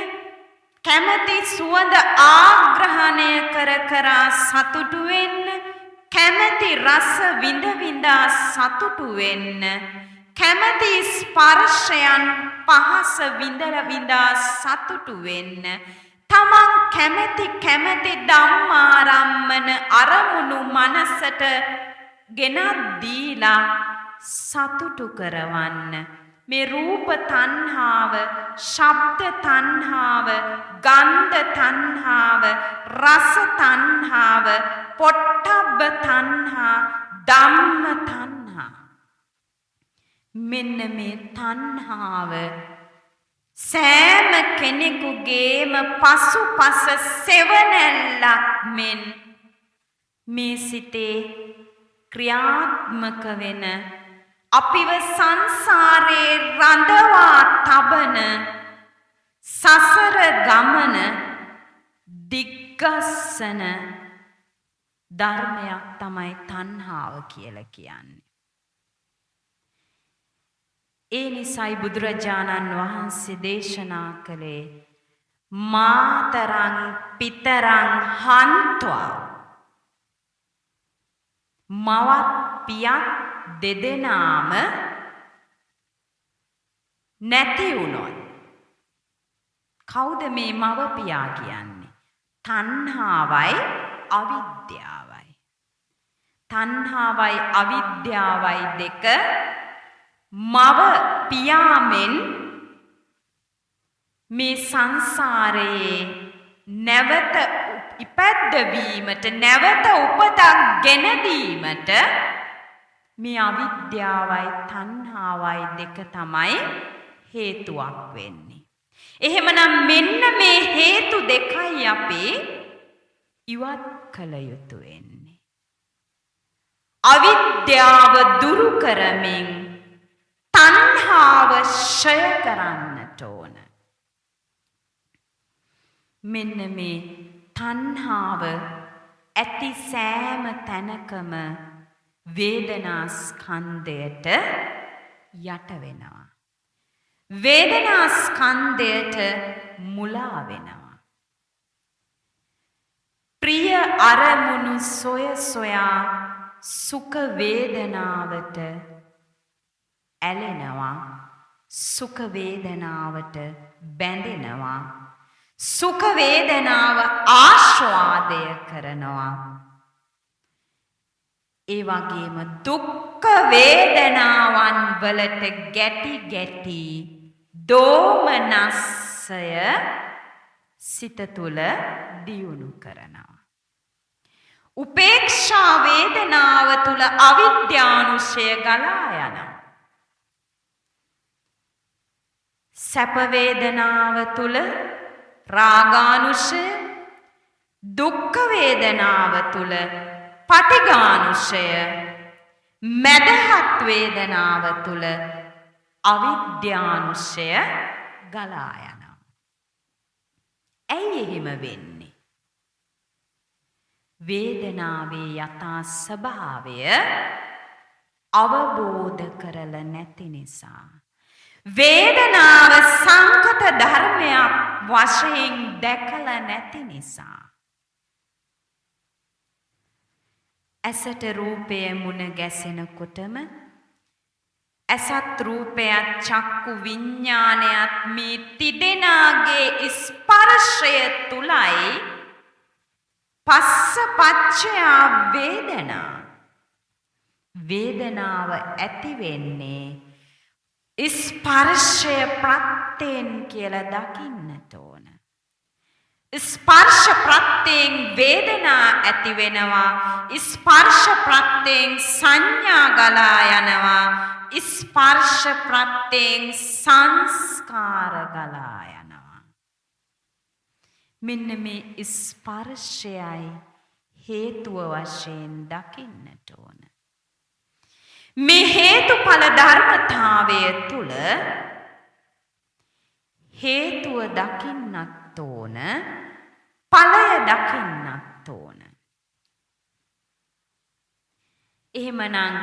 කැමති සුවඳ ආග්‍රහණය කර සතුටු වෙන්න, කැමති රස විඳ සතුටු වෙන්න, කැමති ස්පර්ශයන් පහස විඳ සතුටු වෙන්න, තමන් කැමති ධම්මාරම්මන අරමුණු මනසට ගෙනත් දීලා සතුටු කරවන්න. මේ රූප තණ්හාව, ශබ්ද තණ්හාව, ගන්ධ තණ්හාව, රස තණ්හාව, පොට්ටබ්බ තණ්හා, ධම්ම තණ්හා. මෙන්න මේ තණ්හාව සෑම කෙනෙකුගේම පසුපස සෙවණැල්ලක් මෙන් මේ සිතේ ක්‍රියාත්මක වෙන, අපිව සංසාරේ රඳවා තබන සසර ගමන දිග්ගස්සන ධර්මයක් තමයි තණ්හාව කියලා කියන්නේ. ඒ නිසයි බුදුරජාණන් වහන්සේ දේශනා කළේ මාතරං පිතරං හන්ත්වා. මවත් පියත් දෙදෙනාම නැති වුණොත්. කවුද මේ මව පියා කියන්නේ? තණ්හාවයි අවිද්‍යාවයි. තණ්හාවයි අවිද්‍යාවයි දෙක මව පියාමෙන් මේ සංසාරයේ නැවත ඉපැද්දවීමට, නැවත උපතක් ගෙන දීමට මේ අවිද්‍යාවයි තණ්හාවයි දෙක තමයි හේතුවක් වෙන්නේ. එහෙමනම් මෙන්න මේ හේතු දෙකයි අපි ඉවත් කළ යුතු වෙන්නේ. අවිද්‍යාව දුරු කරමින් තණ්හාව ක්ෂය කරන්නට ඕන. මෙන්න මේ තණ්හාව ඇති සෑම තැනකම වේදනා ස්කන්ධයට යට වෙනවා. වේදනා ස්කන්ධයට මුලා වෙනවා. ප්‍රිය අරමුණු සොයා සුඛ වේදනාවට ඇලෙනවා. සුඛ වේදනාවට බැඳෙනවා. සුඛ වේදනාව ආස්වාදය කරනවා. ඒ වගේම දුක්ඛ වේදනාවන් වලට ගැටි දෝමනස්සය සිත තුළ දියුණු කරනවා. උපේක්ෂා වේදනාව තුළ අවිද්‍යානුශය ගලා යනවා. සැප වේදනාව තුළ රාගානුශය, දුක්ඛ වේදනාව තුළ පටිඝානුශය, මදහත් වේදනාව තුළ අවිද්‍යානුශය ගලා යනවා. ඇයි එහෙම වෙන්නේ? වේදනාවේ යථා ස්වභාවය අවබෝධ කරලා නැති නිසා. වේදනාව සංකත ධර්මයක් වශයෙන් දැකලා නැති නිසා. ඇසට රූපය මුණ ගැසෙනකොටම ඇසත් රූපයත් චක්කු විඤ්ඤාණයත් මේ තිදෙනාගේ ස්පර්ශය තුලයි පස්ස පච්චයා වේදනා. වේදනාව ඇති වෙන්නේ ස්පර්ශය ප්‍රත්‍යයෙන් කියලා දකින්නට ඕන. ස්පර්ශ ප්‍රත්‍යයෙන් වේදනා ඇති වෙනවා. ස්පර්ශ ප්‍රත්‍යයෙන් සංඥා ගලා යනවා. ස්පර්ශ ප්‍රත්‍යයෙන් සංස්කාර ගලා යනවා. මෙන්න මේ ස්පර්ශයයි හේතුව වශයෙන් දකින්නට ඕන. මේ හේතුඵල ධර්මතාවය තුල හේතුව දකින්නත් ඕන, ඵලය දකින්නත් ඕන. එහෙමනම්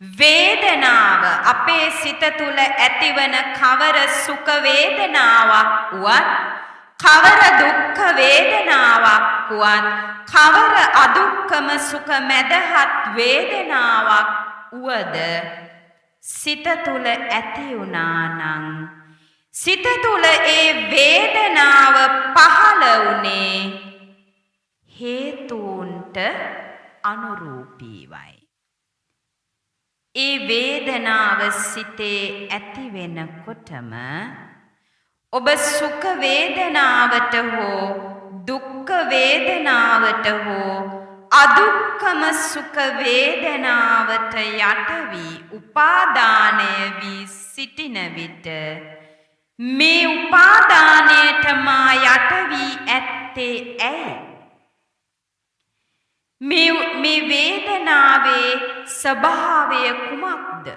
වේදනාව අපේ සිත තුල ඇතිවන කවර සුඛ වේදනාවක් වුවත්, කවර දුක්ඛ වේදනාවක් වුවත්, කවර අදුක්ඛම සුඛ මැදහත් වේදනාවක් වුවද සිත තුල ඇති වුණා නම් සිත තුල ඒ වේදනාව පහළ වුණේ හේතුන්ට අනුරූපීවයි. ඒ වේදනාව සිතේ ඇති වෙනකොටම ඔබ සුඛ වේදනාවට හෝ දුක්ඛ වේදනාවට හෝ අදුක්ඛම සුඛ වේදනාවට යට වී උපාදානය වී සිටින විට මේ උපාදානයට මා යට වී ඇත්තේ ඇයි? මේ වේදනාවේ ස්වභාවය කුමක්ද?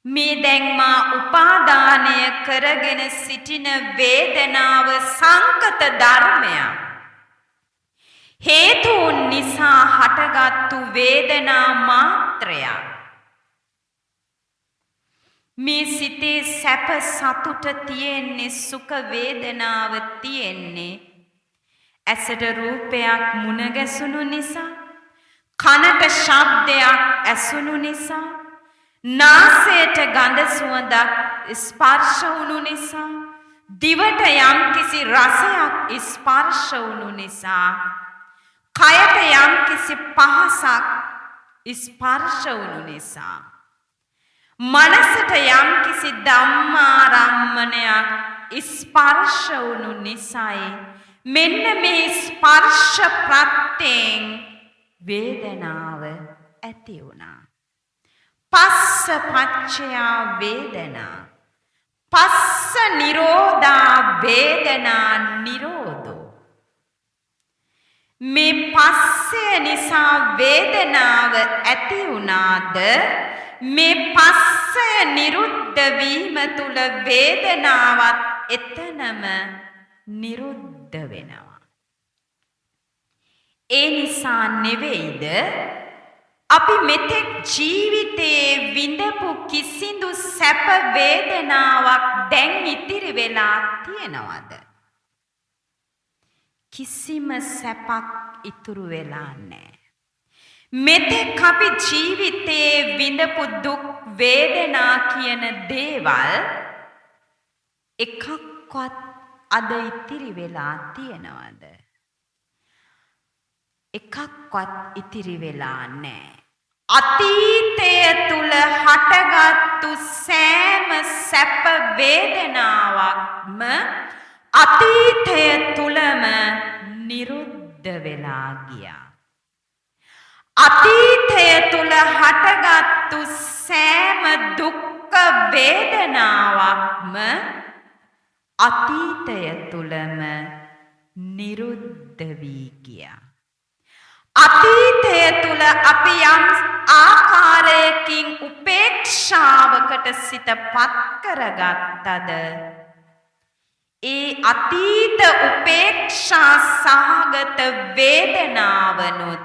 මේ දැන් මා උපාදානය කරගෙන සිටින වේදනාව සංකත ධර්මයක්. හේතුන් නිසා හටගත්තු වේදනා මාත්‍රයක්. මේ සිතේ සැප සතුට තියෙන්නේ, සුඛ වේදනාව තියෙන්නේ ඇසට රූපයක් මුණ ගැසුණු නිසා, කනට ශබ්දයක් ඇසුණු නිසා, නාසයට ගඳ සුවඳක් ස්පර්ශ වුණු නිසා, දිවට යම්කිසි රසයක් ස්පර්ශ වුණු නිසා, කයට යම්කිසි පහසක් ස්පර්ශ වුණු නිසා, මනසට යම්කිසි ධම්මාරම්මණයක් ස්පර්ශ වුණු නිසායි මෙන්න මේ ස්පර්ශ ප්‍රත්‍යයෙන් වේදනාව ඇති වුණා. පස්ස පච්චයා වේදනා, පස්ස නිරෝධා වේදනා නිරෝධෝ. මේ පස්සය නිසා වේදනාව ඇති වුණාද මේ පස්සය නිරුද්ධ වීම තුල වේදනාවත් එතනම නිරුද්ධ වෙනවා. ඒ නිසා නෙවෙයිද අපි මෙතෙක් ජීවිතේ විඳපු කිසිදු සැප වේදනාවක් දැන් ඉතිරි වෙලා තියෙනවද? කිසිම සැපක් ඉතුරු වෙලා නැහැ. මෙතෙක් අපි ජීවිතේ විඳපු දුක් වේදනා කියන දේවල් එකක්වත් අද ඉතිරි වෙලා තියෙනවද? එකක්වත් ඉතිරි වෙලා නැහැ. අතීතය තුල හටගත්තු සෑම සැප වේදනාවක්ම අතීතය තුලම නිරුද්ධ වෙලා ගියා. අතීතය තුල හටගත්තු සෑම දුක්ඛ වේදනාවක්ම අතීතය තුලම නිරුද්ධ වී ගියා. අතීතය තුල අපි යම් ආකාරයකින් උපේක්ෂාවකට සිතපත් කරගත්තද ඒ අතීත උපේක්ෂා සහගත වේදනාවනොත්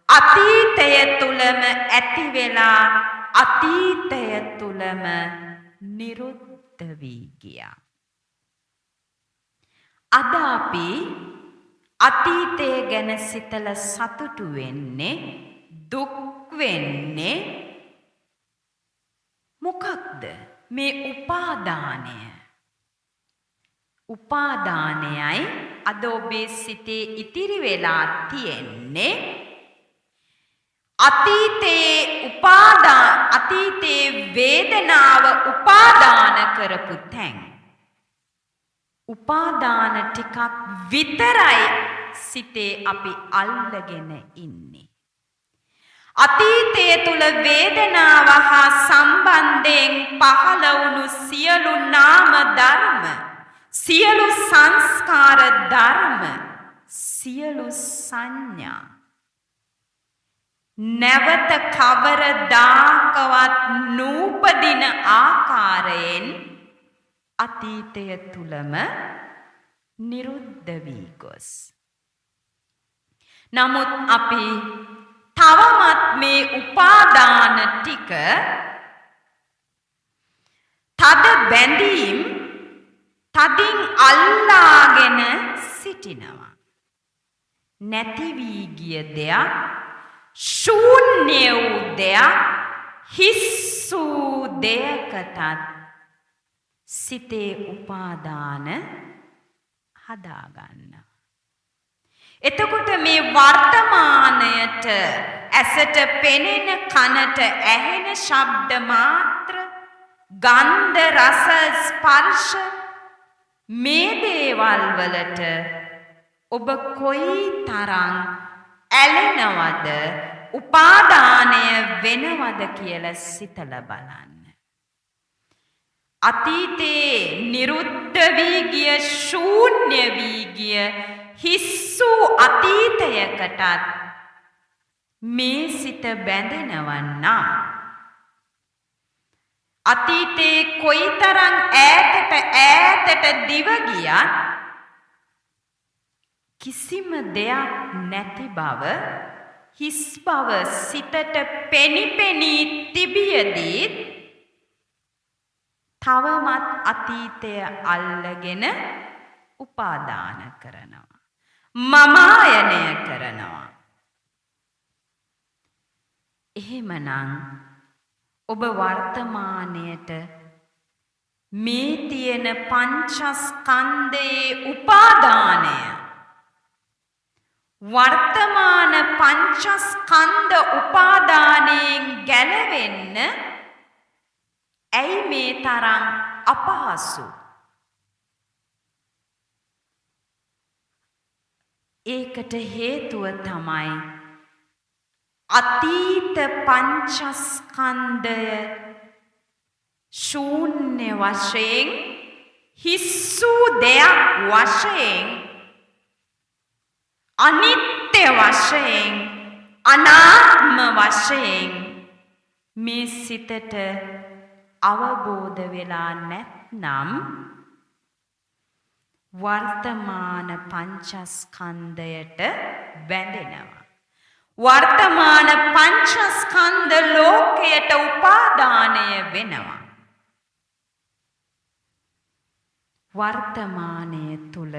අතීතය තුලම ඇති වෙලා අතීතය තුලම නිරුද්ධ වී ගියා. අද අපි අතීතය ගැන සිතලා සතුටු වෙන්නේ දුක් වෙන්නේ මොකක්ද? මේ උපාදානය. උපාදානයයි අද ඔබේ සිතේ ඉතිරි වෙලා තියෙන්නේ. අතීතයේ වේදනාව උපාදාන කරපු තැන්. උපාදාන ටිකක් විතරයි සිතේ අපි අල්ලගෙන ඉන්නේ. අතීතය තුල වේදනාව හා සම්බන්ධයෙන් පහළ වුණු සියලු නාම ධර්ම, සියලු සංස්කාර ධර්ම, සියලු සංඥා නැවත කවරදාකවත් නූපදින ආකාරයෙන් අතීතය තුලම නිරුද්ධ වී ගොස්. නමුත් අපි තවමත් මේ උපාදාන ටික තද බැඳීම් තදින් අල්ලාගෙන සිටිනවා. නැති වී ගිය දෙයක්, ශූන්‍ය වූ දෙයක්, හිස් වූ දෙයකටත් සිතේ උපාදාන හදාගන්න. එතකොට මේ වර්තමානයට ඇසට පෙනෙන, කනට ඇහෙන ශබ්ද මාත්‍ර, ගන්ධ රස ස්පර්ශ මේ දේවල් වලට ඔබ කොයි තරම් ඇලෙනවද, උපාදානය වෙනවද කියලා සිතලා බලන්න. අතීතේ නිරුද්ධ වී ගිය, ශූන්‍ය වී ගිය හිස්සු අතීතයකටත් මේ සිත බැඳෙනවන්නම් අතීතේ කොයිතරම් ඈතට දිව ගියත් කිසිම දෙයක් නැති බව, හිස් බව සිතට පෙනිපෙනී තිබියදී තවමත් අතීතය අල්ලගෙන උපාදාන කරනවා, මමායනය කරනවා. එහෙමනම් ඔබ වර්තමානයට මේ තියෙන පංචස්කන්ධයේ උපාදානය, වර්තමාන පංචස්කන්ධ උපාදානයෙන් ගැලවෙන්න ඇයි මේ තරම් අපහසු? ඒකට හේතුව තමයි අතීත පංචස්කන්ධය ශූන්‍ය වශයෙන්, හිස්සු දෙයක් වශයෙන්, අනිත්‍ය වශයෙන්, අනාත්ම වශයෙන් මේ සිතට අවබෝධ වෙලා නැත්නම් වර්තමාන පංචස්කන්ධයට බැඳෙනවා. වර්තමාන පංචස්කන්ධ ලෝකයට උපාදානය වෙනවා. වර්තමානය තුල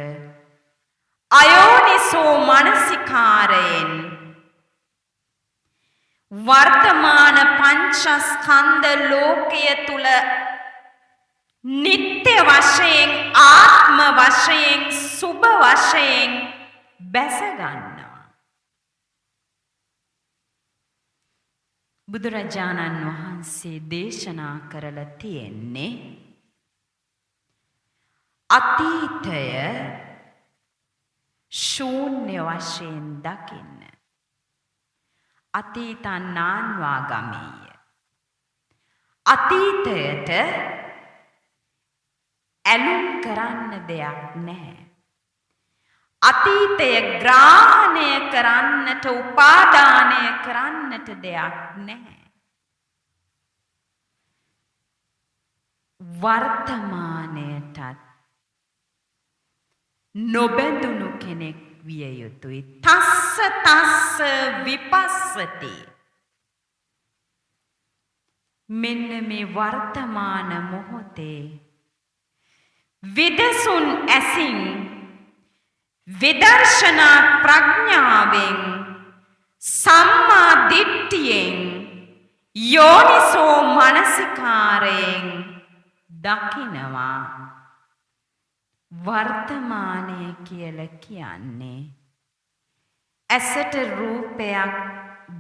අයෝනිසෝ මනසිකාරයෙන් වර්තමාන පංචස්කන්ධ ලෝකය තුල නිත්‍ය වශයෙන්, ආත්ම වශයෙන්, සුභ වශයෙන් බැස ගන්නවා. බුදුරජාණන් වහන්සේ දේශනා කරලා තියෙන්නේ අතීතය ශූන්‍ය වශයෙන් දකින්න. අතීතන්නාන්වා ගමීය. අතීතයට ඇලුම් කරන්න දෙයක් නැහැ. අතීතය ග්‍රහණය කරන්නට, උපාදානය කරන්නට දෙයක් නැහැ. වර්තමානයටත් නොබැඳුණු කෙනෙක් විය යුතුයි. තස්ස විපස්සති. මෙන්න මේ වර්තමාන මොහොතේ විදසුන් ඇසින් විදර්ශනා ප්‍රඥාවෙන් සම්මා දිට්ඨියෙන් යෝනිසෝ මනසිකාරයෙන් දකිනවා. වර්තමානය කියලා කියන්නේ ඇසට රූපයක්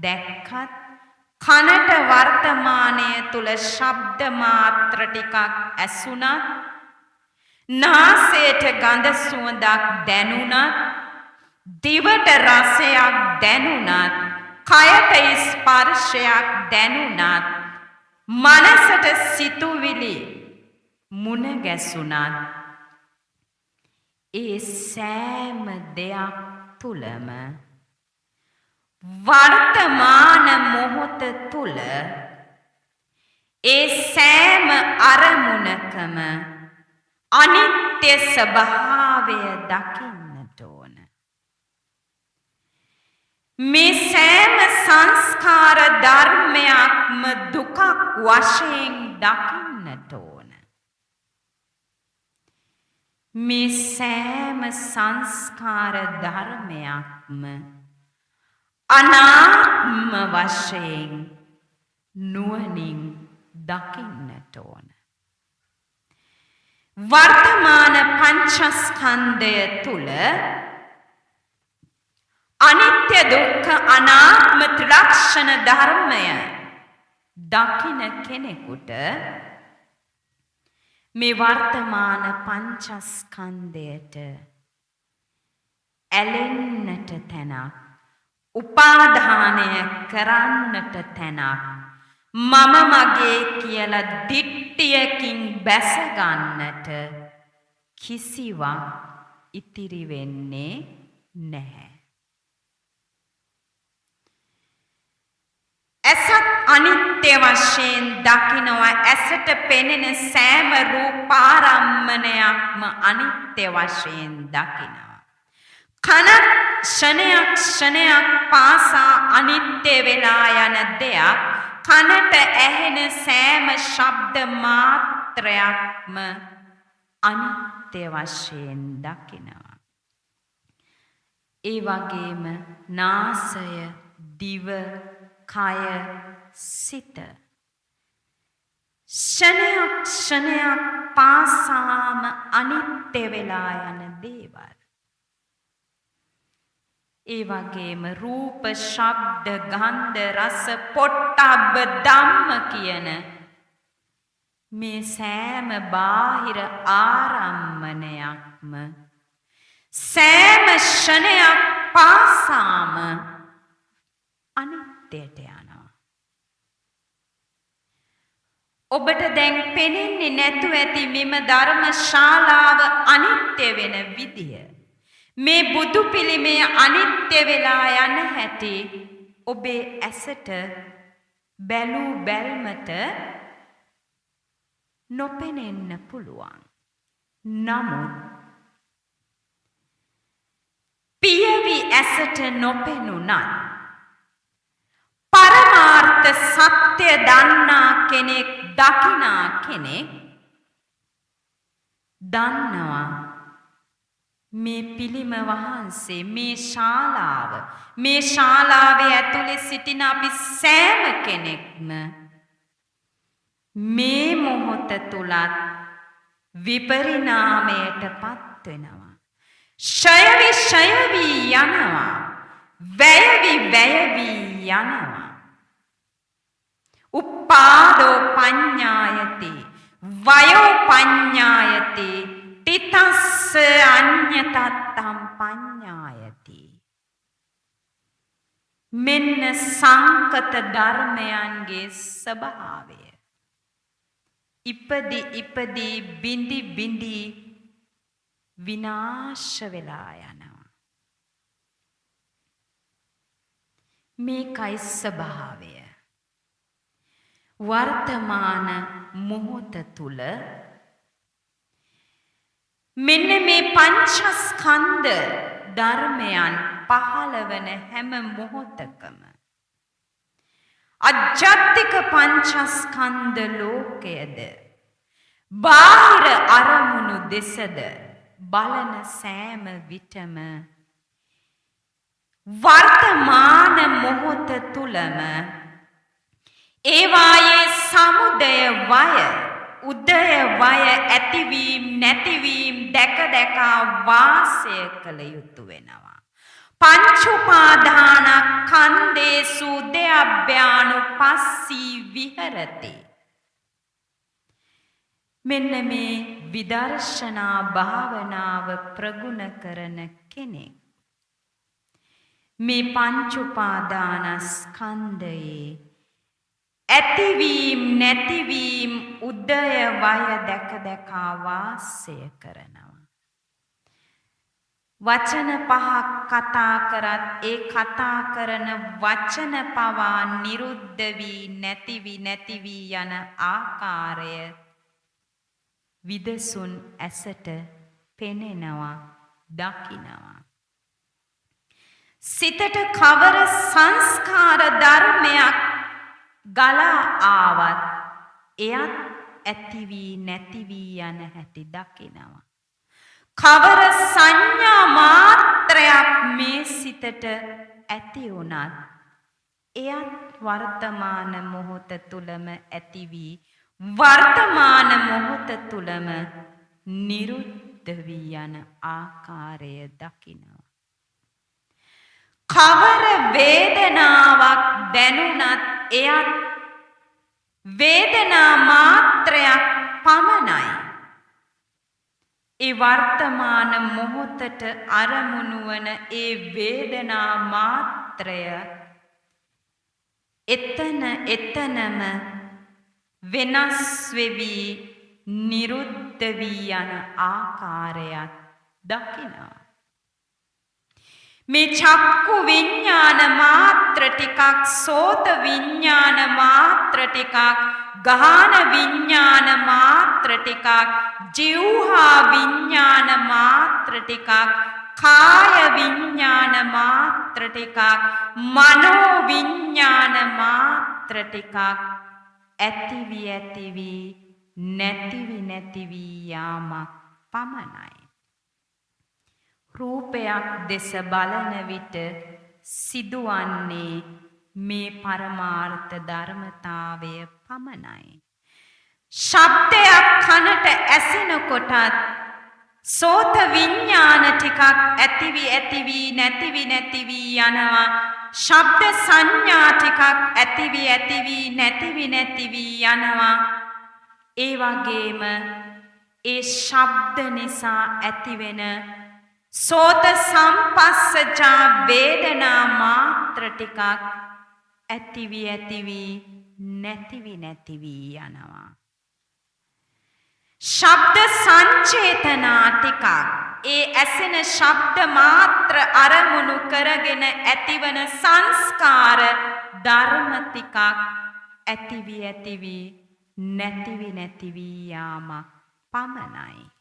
දැක්කත් කනට වර්තමානය තුල ශබ්ද මාත්‍ර ටිකක් ඇසුණත් නාසයට ගඳ සුවඳක් දැනුණත් දිවට රසයක් දැනුණත් කයට ස්පර්ශයක් දැනුණත් මනසට සිතුවිලි මුණ ගැසුණත් ඒ සෑම දෙයක් තුලම වර්තමාන මොහොත තුල ඒ සෑම අරමුණකම අනිත්‍ය ස්වභාවය දකින්නට ඕන. මේ සෑම සංස්කාර ධර්මයක්ම දුකක් වශයෙන් දකින්නට ඕන. මේ සෑම සංස්කාර ධර්මයක්ම අනාත්ම වශයෙන් නුවණින් දකින්නට ඕන. වර්තමාන පංචස්කන්ධය තුල අනිත්‍ය දුක්ඛ අනාත්ම ත්‍රිලක්ෂණ ධර්මය දකින කෙනෙකුට මේ වර්තමාන පංචස්කන්ධයට ඇලෙන්නට තැනක්, උපාදානය කරන්නට තැනක්, මම මගේ කියලා දිට්ඨියකින් බැස ගන්නට කිසිවක් ඉතිරි වෙන්නේ නැහැ. ඇසත් අනිත්‍ය වශයෙන් දකිනවා. ඇසට පෙනෙන සෑම රූපාරම්මණයක්ම අනිත්‍ය වශයෙන් දකිනවා. කන ක්ෂණයක් ක්ෂණයක් පාසා අනිත්‍ය වෙලා යන දෙයක්, කනට ඇහෙන සෑම ශබ්ද මාත්‍රයක්ම අනිත්‍ය වශයෙන් දකිනවා. ඒ වගේම නාසය, දිව, කය, සිත ක්ෂණයක් ක්ෂණයක් පාසාම අනිත්‍ය වෙලා යන දේවල්. ඒ වගේම රූප, ශබ්ද, ගන්ධ, රස, පොට්ටබ්බ ධම්ම කියන මේ සෑම බාහිර ආරම්මණයක්ම සෑම ක්ෂණයක් පාසාම අනිත්‍යයට යනවා. ඔබට දැන් පෙනෙන්නේ නැතුව ඇති මෙම ධර්ම ශාලාව අනිත්‍ය වෙන විදිය. මේ බුදු පිළිමය අනිත්‍ය වෙලා යන හැටි ඔබේ ඇසට බැලූ බැල්මට නොපෙනෙන්න පුළුවන්. නමුත් පියවි ඇසට නොපෙනුනත් පරමාර්ථ සත්‍ය දන්නා කෙනෙක්, දකිනා කෙනෙක් දන්නවා මේ පිළිම වහන්සේ, මේ ශාලාවේ ඇතුලේ සිටින අපි සෑම කෙනෙක්ම මේ මොහොත තුලත් විපරිණාමයට පත් වෙනවා. ක්ෂය වී යනවා. වැය වී යනවා. උපාදෝ පඤ්ඤායති වයෝ පඤ්ඤායති තිතස්ස අඤ්ඤතත්තම් පඤ්ඤායති. මෙන්න සංකත ධර්මයන්ගේ ස්වභාවය. ඉපදී බිඳි විනාශ වෙලා යනවා. මේකයි ස්වභාවය. වර්තමාන මොහොත තුල මෙන්න මේ පංචස්කන්ධ ධර්මයන් පහළ වන හැම මොහොතකම අජ්ජත්තික පංචස්කන්ධ ලෝකයද බාහිර අරමුණු දෙසද බලන සෑම විටම වර්තමාන මොහොත තුලම ඒවායේ සමුදය වය උදය වය ඇතිවීම නැතිවීම දැක දැකා වාසය කළ යුතු වෙනවා. පංච උපාදානස්කන්ධේසු උද්‍යප්පයානුපස්සී විහෙරති. මෙන්න මේ විදර්ශනා භාවනාව ප්‍රගුණ කරන කෙනෙක් මේ පංච උපාදානස්කන්ධයේ ඇතිවීම නැතිවීම උදය වය දැක දැකා වාසය කරනවා. වචන පහක් කතා කරත් ඒ කතා කරන වචන පවා නිරුද්ධ වී නැති වී යන ආකාරය විදසුන් ඇසට පෙනෙනවා දකිනවා. සිතට කවර සංස්කාර ධර්මයක් ගලා ආවත් එයත් ඇති වී නැති වී යන හැටි දකිනවා. කවර සංඥා මාත්‍රයක් මේ සිතට ඇති වුණත් එයත් වර්තමාන මොහොත තුලම ඇති වී වර්තමාන මොහොත තුලම නිරුද්ධ වී යන ආකාරය දකිනවා. කවර වේදනාවක් දැනුණත් එයත් වේදනා මාත්‍රයක් පමණයි. ඒ වර්තමාන මොහොතට අරමුණු වන ඒ වේදනා මාත්‍රය එතනම වෙනස් වෙවි නිරුද්ධ වී යන ආකාරයක් දකිනවා. මේ චක්කු විඥාන මාත්‍ර ටිකක් සෝත විඥාන මාත්‍ර ටිකක් ගාහන විඥාන මාත්‍ර ටිකක් જીවහා විඥාන මාත්‍ර ටිකක් කාය විඥාන මාත්‍ර ටිකක් මනෝ විඥාන මාත්‍ර ටිකක් ඇතිවි නැතිවි යාමක් පමණයි. රූපයක් දෙස බලන විට සිදුවන්නේ මේ පරමාර්ථ ධර්මතාවය පමණයි. ශබ්දයක් කනට ඇසෙනකොටත් සෝත විඥාන ටිකක් ඇතිවි නැතිවි යනවා. ශබ්ද සංඥා ටිකක් ඇතිවි නැතිවි යනවා. ඒ වගේම ඒ ශබ්ද නිසා ඇතිවෙන සෝත සම්පස්සජා වේදනා මාත්‍ර ටිකක් ඇතිවි නැතිවි යනවා. ශබ්ද සංචේතනා ටිකක් ඒ ඇසෙන ශබ්ද මාත්‍ර අරමුණු කරගෙන ඇතිවන සංස්කාර ධර්ම ටිකක් ඇතිවි නැතිවි යාමක් පමණයි.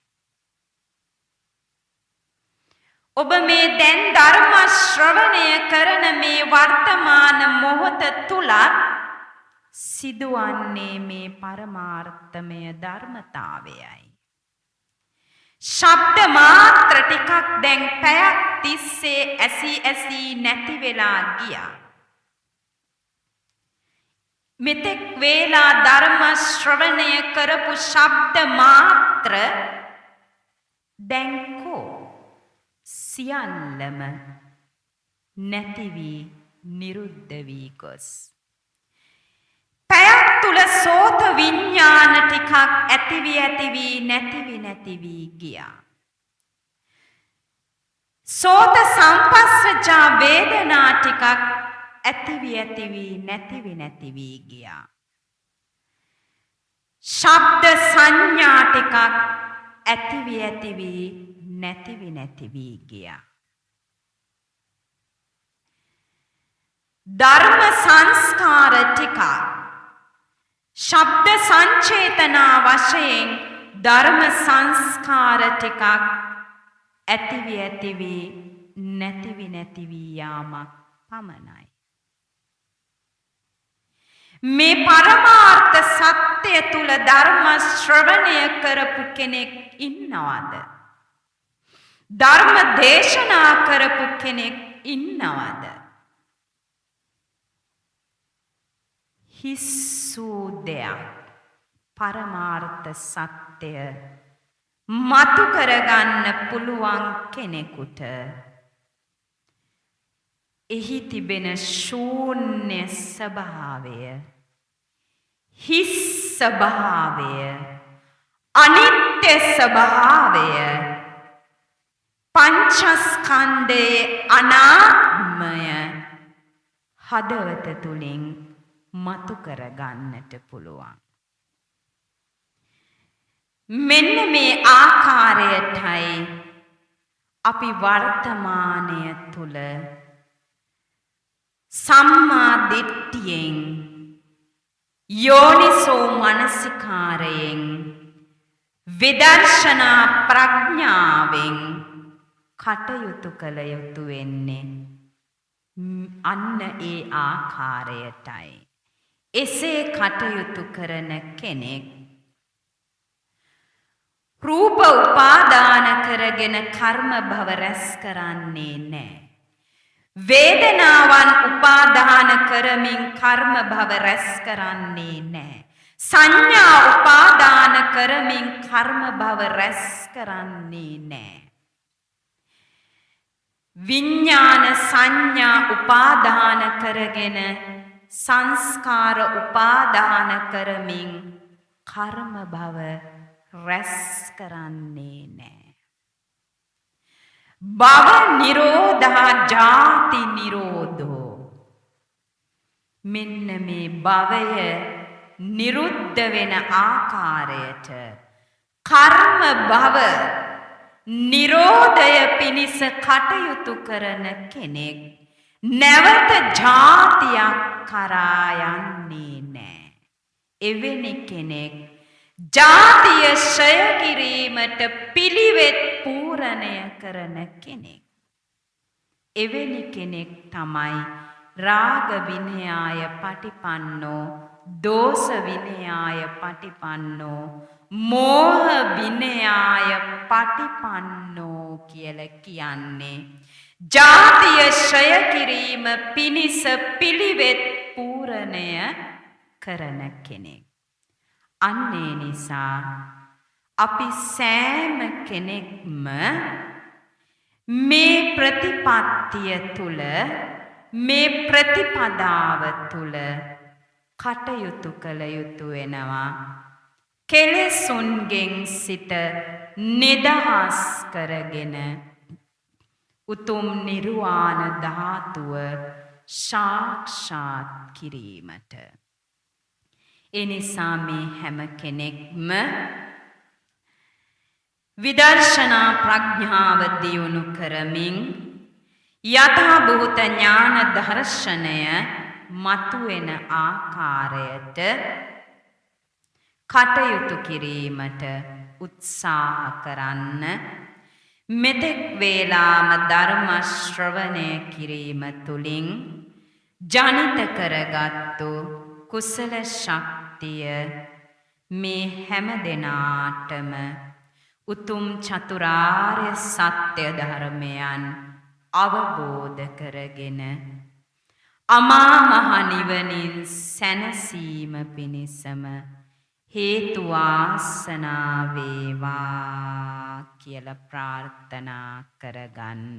ඔබ මේ දැන් ධර්ම ශ්‍රවණය කරන මේ වර්තමාන මොහොත තුලත් සිදුවන්නේ මේ පරමාර්ථමය ධර්මතාවයයි. ශබ්ද මාත්‍ර ටිකක් දැන් පැයක් තිස්සේ ඇසී නැති වෙලා ගියා. මෙතෙක් වේලා ධර්ම ශ්‍රවණය කරපු ශබ්ද මාත්‍ර දැන් කෝ සියල්ලම නැතිවි නිරුද්ධ වී ගොස්. පැයක් තුල සෝත විඥාන ටිකක් ඇතිවි නැතිවි ගියා. සෝත සම්පස්සජා වේදනා ටිකක් ඇතිවි නැතිවි ගියා. ශබ්ද සංඥා ටිකක් ඇතිවි නැතිවි ගියා. ධර්ම සංස්කාර ටිකක් ශබ්ද සංචේතනා වශයෙන් ධර්ම සංස්කාර ටිකක් ඇතිවි නැතිවි යාමක් පමණයි. මේ පරමාර්ථ සත්‍ය තුල ධර්ම ශ්‍රවණය කරපු කෙනෙක් ඉන්නවද? ධර්ම දේශනා කරපු කෙනෙක් ඉන්නවද? හිස්සූ දෙයක් පරමාර්ථ සත්‍ය මතු කරගන්න පුළුවන් කෙනෙකුට එහි තිබෙන ශූන්‍ය ස්වභාවය, හිස් ස්වභාවය, අනිත්‍ය ස්වභාවය, පංචස්කන්ධයේ අනාත්මය හදවත තුලින් මතු කරගන්නට පුළුවන්. මෙන්න මේ ආකාරයටයි අපි වර්තමානය තුල සම්මා දිට්ඨියෙන් යෝනිසෝ මනසිකාරයෙන් විදර්ශනා ප්‍රඥාවෙන් කටයුතු කළ යුතු වෙන්නේ අන්න ඒ ආකාරයටයි. එසේ කටයුතු කරන කෙනෙක් රූප උපාදාන කරගෙන කර්ම භව රැස් කරන්නේ නැහැ. වේදනාවන් උපාදාන කරමින් කර්ම භව රැස් කරන්නේ නැහැ. සංඥා උපාදාන කරමින් කර්ම භව රැස් කරන්නේ නැහැ. විඥාන සංඥා උපාදාන කරගෙන සංස්කාර උපාදාන කරමින් කර්ම භව රැස් කරන්නේ නැහැ. භව නිරෝධා ජාති නිරෝධෝ. මෙන්න මේ භවය නිරුද්ධ වෙන ආකාරයට කර්ම භව නිරෝධය පිණිස කටයුතු කරන කෙනෙක් නැවත ජාතියක් කරා යන්නේ නැහැ. එවැනි කෙනෙක් ජාතිය ක්ෂය කිරීමට පිළිවෙත් පූර්ණය කරන කෙනෙක්. එවැනි කෙනෙක් තමයි රාග විනයාය පටිපන්නෝ, දෝෂ විනයාය පටිපන්නෝ, මෝහ විනයාය පටිපන්නෝ කියලා කියන්නේ. ජාතිය ක්ෂය කිරීම පිණිස පිළිවෙත් පූර්ණය කරන කෙනෙක්. අන්නේ නිසා අපි සෑම කෙනෙක්ම මේ ප්‍රතිපත්තිය තුල, මේ ප්‍රතිපදාව තුල කටයුතු කළ යුතු වෙනවා. කෙලෙසුන්ගෙන් සිත නිදහස් කරගෙන උතුම් නිර්වාණ ධාතුව සාක්ෂාත් කිරීමට. එනිසා මේ හැම කෙනෙක්ම විදර්ශනා ප්‍රඥාව දියුණු කරමින් යථාභූත ඥාන දර්ශනය මතුවෙන ආකාරයට කටයුතු කිරීමට උත්සාහ කරන්න. මෙතෙක් වේලාම ධර්ම ශ්‍රවණය කිරීම තුළින් ජනිත කරගත්තු කුසල ශක්තිය මේ හැම දෙනාටම උතුම් චතුරාර්ය සත්‍ය ධර්මයන් අවබෝධ කරගෙන අමා මහ නිවනින් සැනසීම පිණිසම හේතු වාසනා වේවා කියලා ප්‍රාර්ථනා කරගන්න.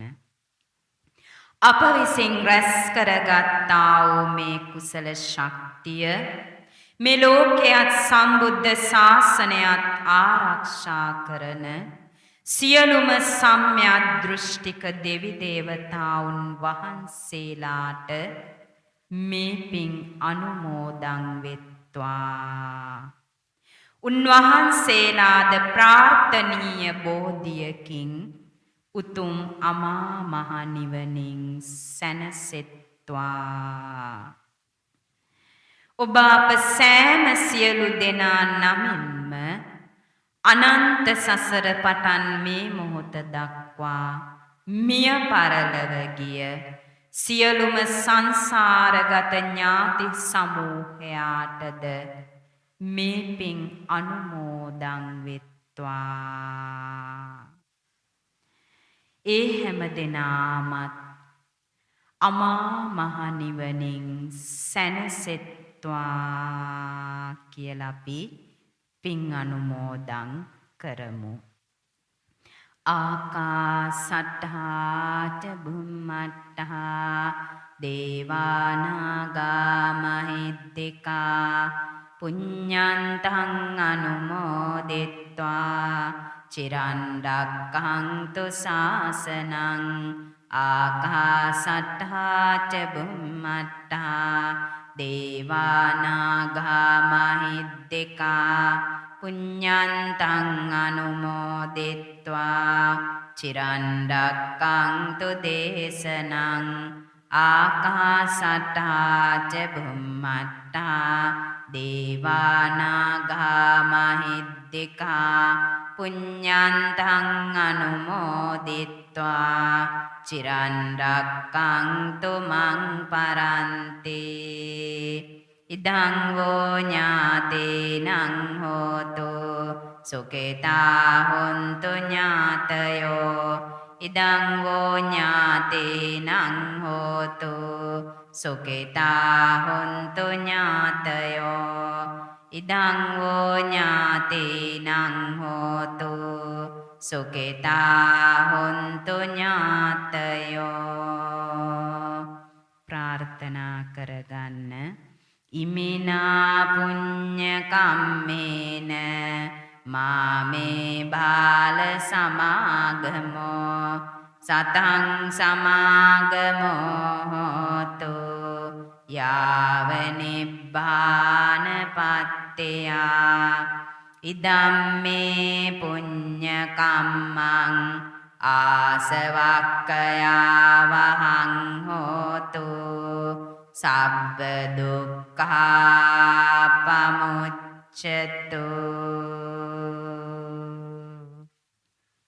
අප විසින් රැස් කරගත්තා වූ මේ කුසල ශක්තිය මේ ලෝකයේත් සම්බුද්ධ ශාසනයත් ආරක්ෂා කරන සියලුම සම්‍යක් දෘෂ්ටික දෙවි දේවතාවුන් වහන්සේලාට මේ පින් අනුමෝදන් වෙත්වා. උන්වහන්සේලාද ප්‍රාර්ථනීය බෝධියකින් උතුම් අමා මහ නිවනින් සැනසෙත්වා. ඔබ අප සෑම සියලු දෙනා නමින්ම අනන්ත සසර පටන් මේ මොහොත දක්වා මිය පරලව ගිය සියලුම සංසාරගත ඥාති සමූහයාටද මේ පින් අනුමෝදන් වෙත්වා. ඒ හැම දෙනාමත් අමා මහ නිවනින් සැනසෙත්වා කියලා අපි පින් අනුමෝදන් කරමු. ආකාසට්ඨා ච බුම්මට්ඨා දේවානාගා මහිද්దికා පුඤ්ඤන්තං අනුමෝදිත්වා චිරන් රක්ඛන්තු ශාසනං ආකාසට්ඨා ච බුම්මට්ඨා දේවානාගා මහිද්దికා පුඤ්ඤන්තං අනුමෝදිත්වා චිරන් රක්ඛන්තු දේශනං ආකාසට්ඨා ච බුම්මට්ඨා දේවානාගා මහිද්దికා පුඤ්ඤන්තං අනුමෝදිත්වා චිරන් රක්ඛන්තු මං පරන්ති. ඉදං වූ ඥාතේනං හෝතු සුඛිතා හොන්තු ඥාතයෝ. ඉදං වූ ඥාතේනං හෝතු සුඛිතා හොන්තු ඥාතයෝ. ඉදං වූ ඥාතේනං හෝතු සුඛිතා හොන්තු ඥාතයෝ. ප්‍රාර්ථනා කරගන්න. ඉමිනා පුඤ්ඤ කම්මේන මාමේ බාල සමාගමෝ සතං සමාගමෝ හෝතු යාව නිබ්බානපත්තයා. ඉදම්මේ පුඤ්ඤ කම්මං ආසවක්ඛයා වහං හෝතු සබ්බ දුක්ඛා පමුච්ඡතු.